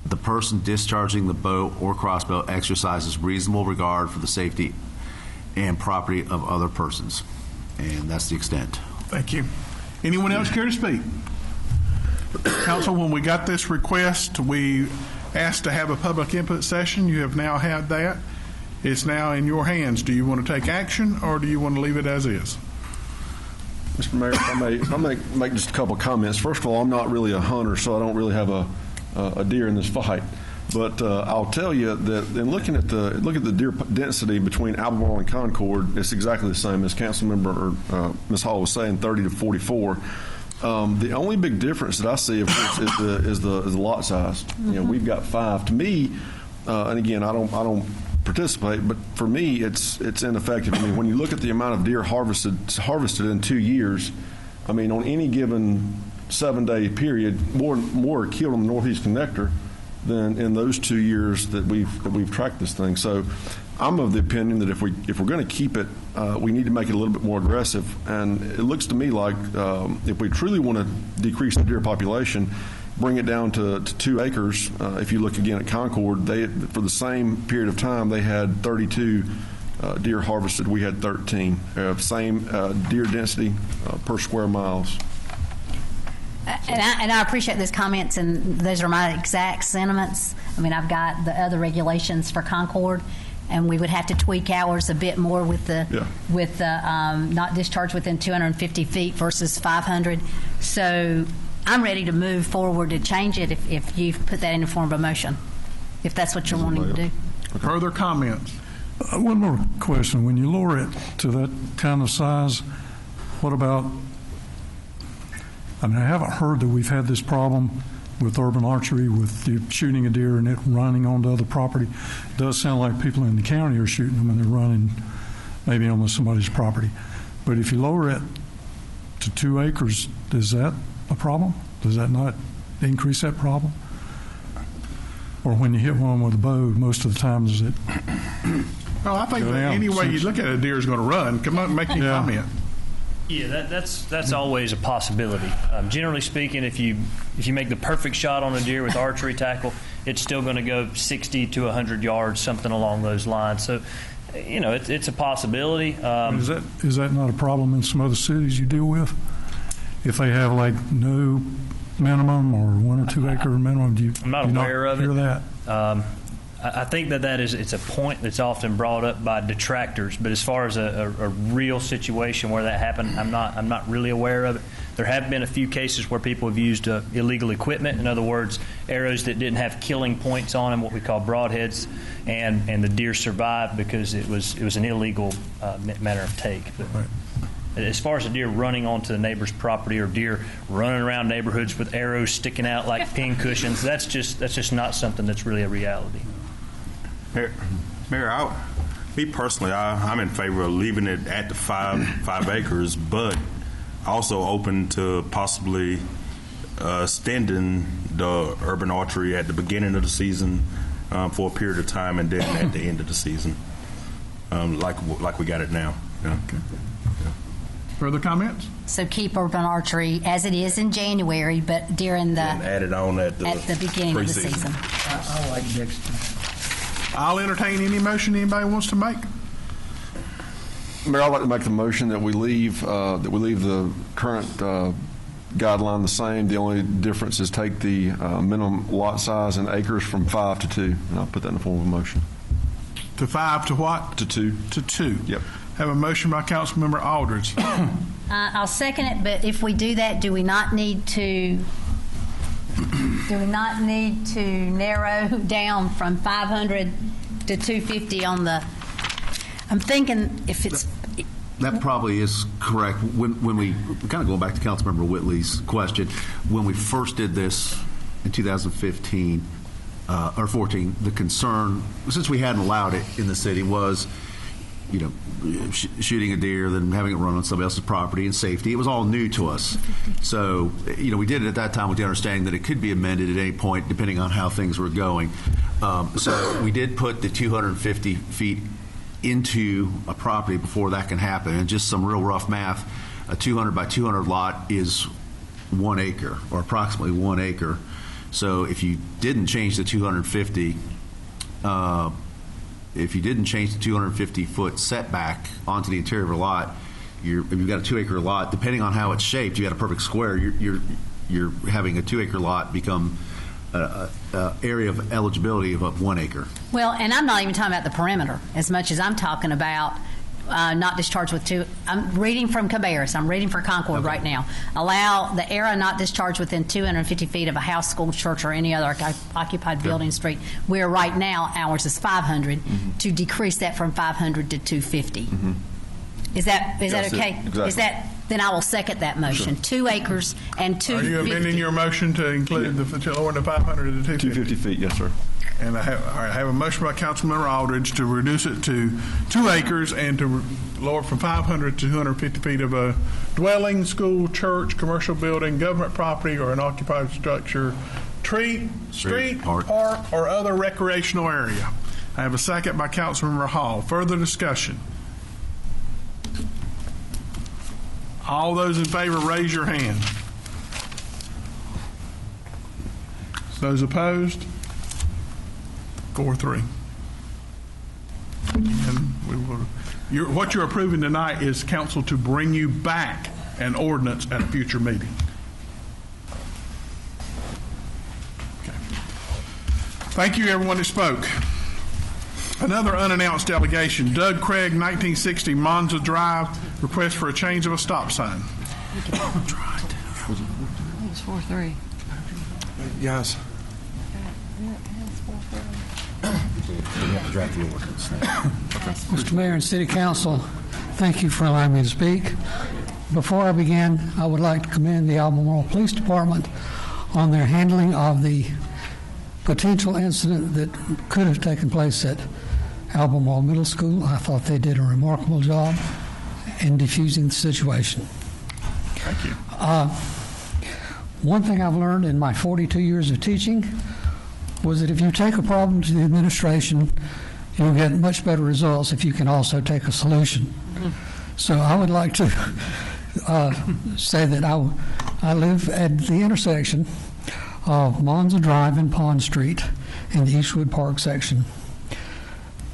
The person discharging the bow or crossbow exercises reasonable regard for the safety and property of other persons. And that's the extent. Thank you. Anyone else care to speak? Council, when we got this request, we asked to have a public input session. You have now had that. It's now in your hands. Do you want to take action, or do you want to leave it as is? Mr. Mayor, if I may make just a couple of comments. First of all, I'm not really a hunter, so I don't really have a deer in this fight. But I'll tell you that in looking at the deer density between Albemarle and Concord, it's exactly the same as Councilmember Ms. Hall was saying, 30 to 44. The only big difference that I see, of course, is the lot size. You know, we've got 5. To me, and again, I don't participate, but for me, it's ineffective. I mean, when you look at the amount of deer harvested in 2 years, I mean, on any given 7-day period, more are killed on the Northeast Connector than in those 2 years that we've tracked this thing. So I'm of the opinion that if we're going to keep it, we need to make it a little bit more aggressive. And it looks to me like if we truly want to decrease the deer population, bring it down to 2 acres. If you look again at Concord, for the same period of time, they had 32 deer harvested. We had 13. Same deer density per square miles. And I appreciate those comments, and those are my exact sentiments. I mean, I've got the other regulations for Concord, and we would have to tweak ours a bit more with the not discharged within 250 feet versus 500. So I'm ready to move forward to change it if you've put that in the form of a motion, if that's what you're wanting to do. Further comments? One more question. When you lower it to that kind of size, what about, I mean, I haven't heard that we've had this problem with urban archery, with you shooting a deer and it running onto other property. It does sound like people in the county are shooting them and they're running maybe onto somebody's property. But if you lower it to 2 acres, is that a problem? Does that not increase that problem? Or when you hit one with a bow, most of the time is it? Well, I think that any way you look at it, a deer is going to run. Come on, make your comment. Yeah, that's always a possibility. Generally speaking, if you make the perfect shot on a deer with archery tackle, it's still going to go 60 to 100 yards, something along those lines. So, you know, it's a possibility. Is that not a problem in some other cities you deal with? If they have like no minimum or 1 or 2 acre minimum, I'm not aware of hear it. That? I think it's a point that's often brought up by detractors, but as far as a real situation where that happened, I'm not really aware of it. There have been a few cases where people have used illegal equipment. In other words, arrows that didn't have killing points on them, what we call broadheads, and the deer survived because it was an illegal matter of take. But as far as a deer running onto the neighbor's property or deer running around neighborhoods with arrows sticking out like pin cushions, that's just not something that's really a reality. Mayor, me personally, I'm in favor of leaving it at the 5 acres, but also open to possibly extending the urban archery at the beginning of the season for a period of time, and then at the end of the season, like we got it now. Yeah. Okay. Further comments? So keep urban archery as it is in January, but during the And add it on at the beginning of the preseason. season. I like Dexter. I'll entertain any motion anybody wants to make. Mayor, I'd like to make the motion that we leave the current guideline the same. The only difference is take the minimum lot size in acres from 5 to 2, and I'll put that in the form of a motion. To 5 to what? To 2. To 2. Yep. Have a motion by Councilmember Aldridge. I'll second it, but if we do that, do we not need to narrow down from 500 to 250 on the? I'm thinking if it's. That probably is correct. When we kind of going back to Councilmember Whitley's question, when we first did this in 2015 or 14, the concern, since we hadn't allowed it in the city, was, shooting a deer, then having it run on somebody else's property, and safety. It was all new to us. So, we did it at that time with the understanding that it could be amended at any point depending on how things were going. So we did put the 250 feet into a property before that can happen. And just some real rough math, a 200 by 200 lot is 1 acre, or approximately 1 acre. So if you didn't change the 250, if you didn't change the 250-foot setback onto the interior of a lot, if you've got a 2-acre lot, depending on how it's shaped, you got a perfect square, you're having a 2-acre lot become area of eligibility of up 1 acre. Well, and I'm not even talking about the perimeter as much as I'm talking about not discharged with two. I'm reading from Cabarrus. I'm reading for Concord right now. Allow the area not discharged within 250 feet of a house, school, church, or any other occupied building, street, where right now ours is 500, to decrease that from 500 to 250. Is that okay? Exactly. Then I will second that motion. Sure. 2 acres and 250. Are you amending your motion to include to lower the 500 to 250? 250 feet, yes, sir. And I have a motion by Councilmember Aldridge to reduce it to 2 acres and to lower from 500 to 250 feet of a dwelling, school, church, commercial building, government property, or an occupied structure, street, park, or other recreational area. I have a second by Councilmember Hall. Further discussion? All those in favor, raise your hand. Those opposed? 4-3. And we will. What you're approving tonight is council to bring you back an ordinance at a future meeting. Okay. Thank you, everyone who spoke. Another unannounced delegation, Doug Craig, 1960 Monza Drive, request for a change of a stop sign. It was 4-3. Guys. Mr. Mayor and City Council, thank you for allowing me to speak. Before I begin, I would like to commend the Albemarle Police Department on their handling of the potential incident that could have taken place at Albemarle Middle School. I thought they did a remarkable job in diffusing the situation. Thank you. One thing I've learned in my 42 years of teaching was that if you take a problem to the administration, you'll get much better results if you can also take a solution. So I would like to say that I live at the intersection of Monza Drive and Pond Street in the Eastwood Park section.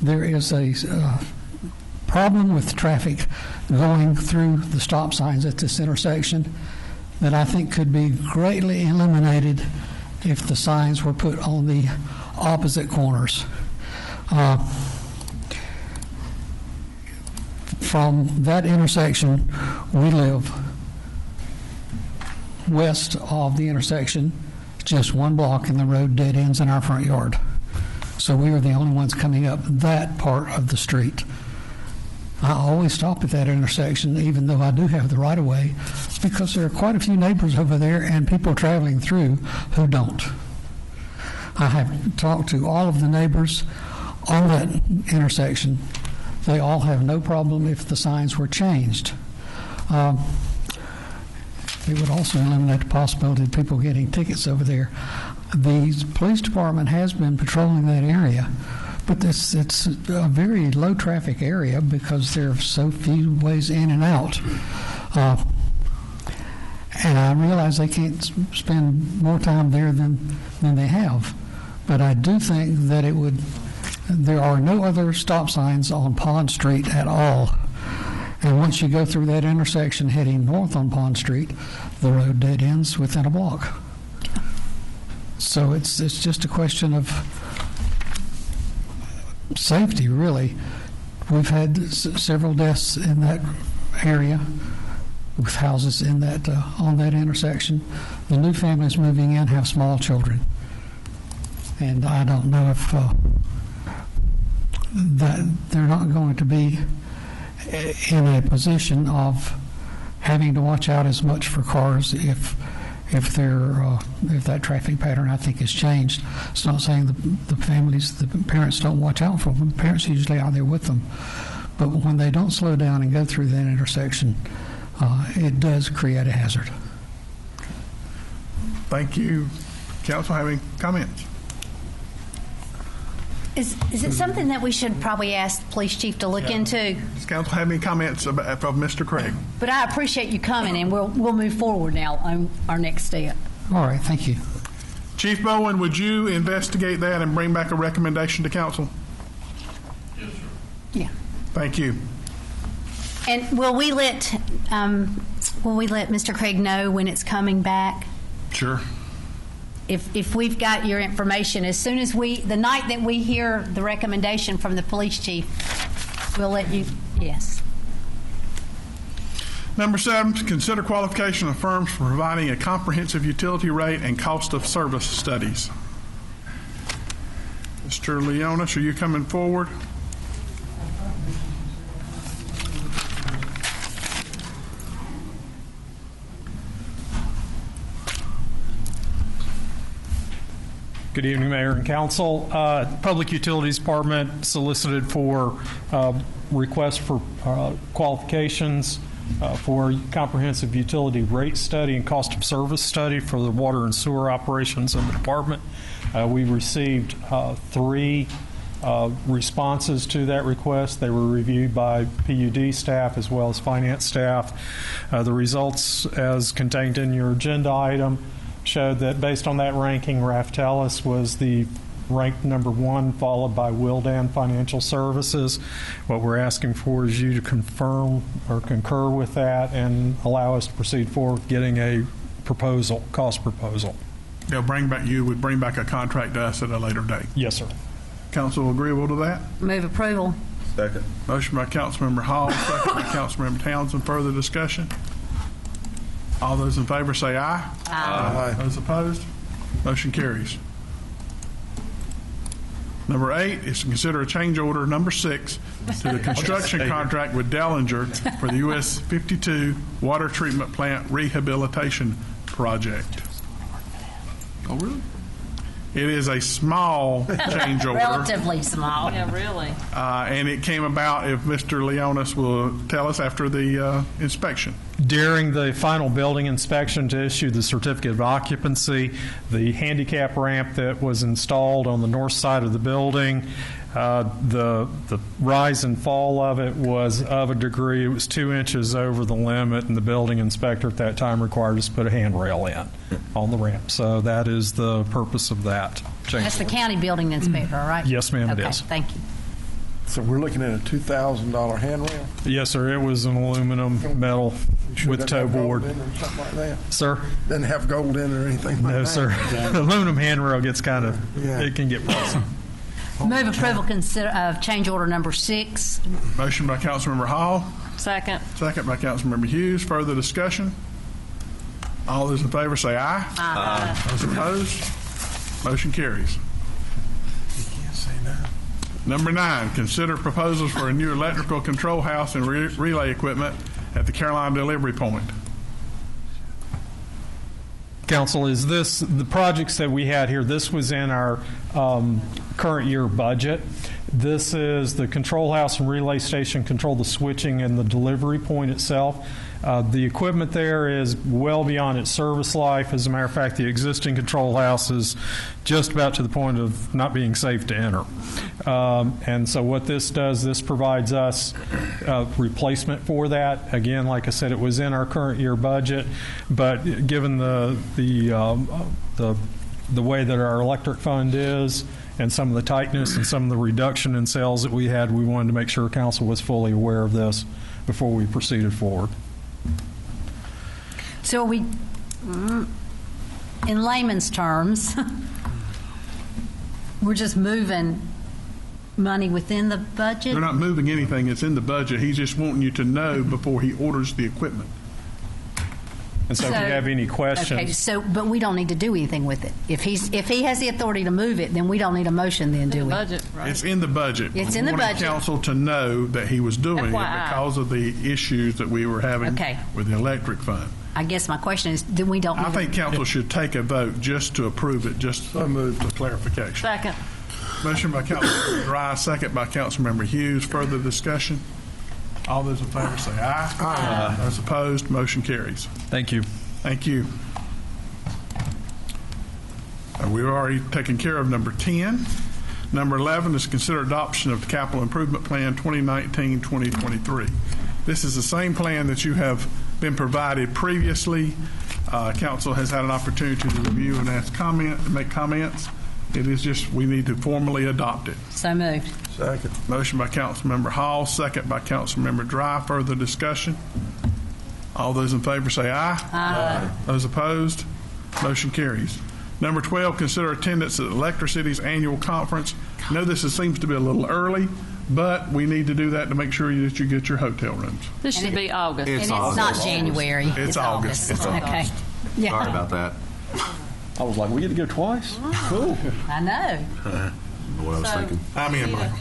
There is a problem with traffic going through the stop signs at this intersection that I think could be greatly eliminated if the signs were put on the opposite corners. From that intersection, we live west of the intersection, just 1 block, and the road dead ends in our front yard. So we are the only ones coming up that part of the street. I always stop at that intersection, even though I do have the right-of-way, because there are quite a few neighbors over there and people traveling through who don't. I have talked to all of the neighbors on that intersection. They all have no problem if the signs were changed. it would also eliminate the possibility of people getting tickets over there. The police department has been patrolling that area, but it's a very low-traffic area because there are so few ways in and out. And I realize they can't spend more time there than they have. But I do think that there are no other stop signs on Pond Street at all. And once you go through that intersection heading north on Pond Street, the road dead ends within a block. So it's just a question of safety, really. We've had several deaths in that area with houses in that on that intersection. The new families moving in have small children, and I don't know if that they're not going to be in a position of having to watch out as much for cars if that traffic pattern, I think, has changed. It's not saying the parents don't watch out for them. The parents are usually out there with them, but when they don't slow down and go through that intersection, it does create a hazard. Thank you. Council, have any comments? Is it something that we should probably ask the police chief to look into? Does council have any comments from Mr. Craig? But I appreciate you coming, and we'll move forward now on our next step. All right, thank you. Chief Bowen, would you investigate that and bring back a recommendation to council? Yes, sir. Yeah. Thank you. And will we let Mr. Craig know when it's coming back? Sure. If we've got your information, as soon as the night that we hear the recommendation from the police chief, we'll let you, yes. Number 7, consider qualification of firms for providing a comprehensive utility rate and cost of service studies. Mr. Leonis, are you coming forward? Good evening, Mayor and Council. Public Utilities Department solicited for requests for qualifications for comprehensive utility rate study and cost of service study for the water and sewer operations of the department. We received 3 responses to that request. They were reviewed by PUD staff as well as finance staff. The results, as contained in your agenda item, showed that based on that ranking, Raftelis was the ranked number 1, followed by Wildan Financial Services. What we're asking for is you to confirm or concur with that and allow us to proceed forward with getting a proposal, cost proposal. They'll would bring back a contract to us at a later date. Yes, sir. Council agreeable to that? Move approval. Second. Motion by Councilmember Hall, second by Councilmember Townsend. Further discussion? All those in favor say aye. Aye. Those opposed? Motion carries. Number 8 is to consider a change order number 6 to the construction contract with Dellinger for the US 52 water treatment plant rehabilitation project. Oh, really? It is a small change order. Relatively small. Yeah, really. And it came about, if Mr. Leonis will tell us, after the inspection. During the final building inspection to issue the certificate of occupancy, the handicap ramp that was installed on the north side of the building, the rise and fall of it was of a degree. It was 2 inches over the limit, and the building inspector at that time required us to put a handrail in on the ramp. So that is the purpose of that change. That's the county building inspector, all right? Yes, ma'am, it okay, is. Thank you. So we're looking at a $2,000 handrail? Yes, sir. It was an aluminum metal with toe board. Something like that? Sir? Doesn't have gold in it or anything like that? No, sir. Aluminum handrail gets kind of, it can get pricey. Move approval of change order number 6. Motion by Councilmember Hall. Second. Second by Councilmember Hughes. Further discussion? All those in favor say aye. Aye. Those opposed? Motion carries. Number 9, consider proposals for a new electrical control house and relay equipment at the Carolina delivery point. Council, is this, the projects that we had here, this was in our current year budget. This is the control house and relay station, control the switching and the delivery point itself. The equipment there is well beyond its service life. As a matter of fact, the existing control house is just about to the point of not being safe to enter. And so what this does, this provides us replacement for that. Again, like I said, it was in our current year budget, but given the way that our electric fund is and some of the tightness and some of the reduction in sales that we had, we wanted to make sure council was fully aware of this before we proceeded forward. So are we, in layman's terms, we're just moving money within the budget? They're not moving anything. It's in the budget. He's just wanting you to know before he orders the equipment. And so if you have any questions. Okay, so, but we don't need to do anything with it. If he has the authority to move it, then we don't need a motion then, do we? Budget, right? It's in the budget. It's in the We wanted budget. council to know that he was doing it FYI. because of the issues that we were having Okay. with the electric fund. I guess my question is, then we don't need I think council should take a vote just to approve it, just for clarification. Second. Motion by Councilmember Dry, second by Councilmember Hughes. Further discussion? All those in favor say aye. Aye. Those opposed, motion carries. Thank you. Thank you. We've already taken care of number 10. Number 11 is consider adoption of the Capital Improvement Plan 2019-2023. This is the same plan that you have been provided previously. Council has had an opportunity to review and make comments. It is just, we need to formally adopt it. So moved. Second. Motion by Councilmember Hall, second by Councilmember Dry. Further discussion? All those in favor say aye. Aye. Those opposed? Motion carries. Number 12, consider attendance at Electricity's annual conference. I know this seems to be a little early, but we need to do that to make sure that you get your hotel rooms. This should be August. And it's not January. It's August. It's Okay. August. Yeah. Sorry about that. I was like, we get to go twice? Cool. I know. What I was thinking. I'm in, Michael.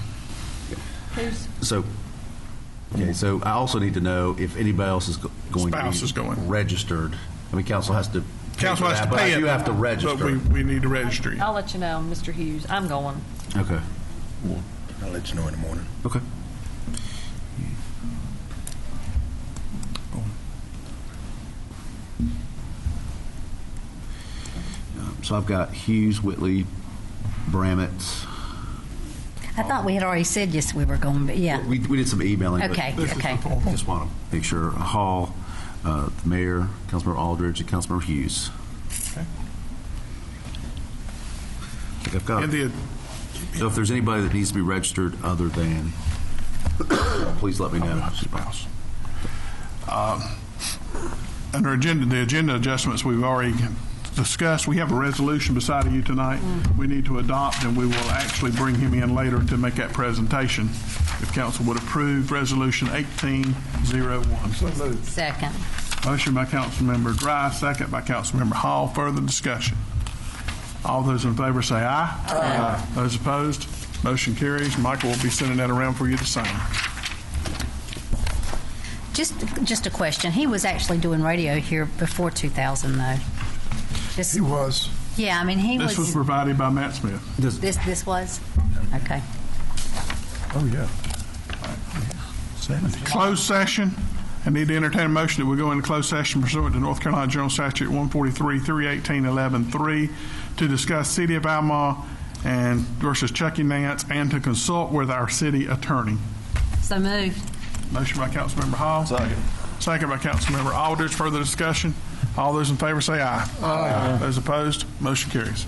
So I also need to know if anybody else is going Spouse to is be going. registered. I mean, council has to Council has to but pay it. you have to register. But we need to register you. I'll let you know, Mr. Hughes. I'm going. Okay. I'll let you know in the morning. Okay. So I've got Hughes, Whitley, Bramett. I thought we had already said yes, we were going, but yeah. We did some emailing. but Okay, okay. Just want to make sure. Hall, the mayor, Councilmember Aldridge, and Councilmember Hughes. Okay. I think I've got. And the So if there's anybody that needs to be registered other than, please let me know. spouse. Under the agenda adjustments we've already discussed, we have a resolution beside you tonight we need to adopt, and we will actually bring him in later to make that presentation. If council would approve Resolution 1801. So moved. Second. Motion by Councilmember Dry, second by Councilmember Hall. Further discussion? All those in favor say aye. Aye. Those opposed? Motion carries. Michael will be sending that around for you to sign. Just a question. He was actually doing radio here before 2000, though. He was. Yeah, I mean, he This was provided by Matt Smith. This was? Okay. Oh, yeah. Closed session. I need to entertain a motion that we go into closed session pursuant to North Carolina General Statute 143, 318, 11, to discuss City of Albemarle and versus Chucky Nance and to consult with our city attorney. So moved. Motion by Councilmember Hall. Second. Second by Councilmember Aldridge. Further discussion? All those in favor say aye. Aye. Those opposed? Motion carries.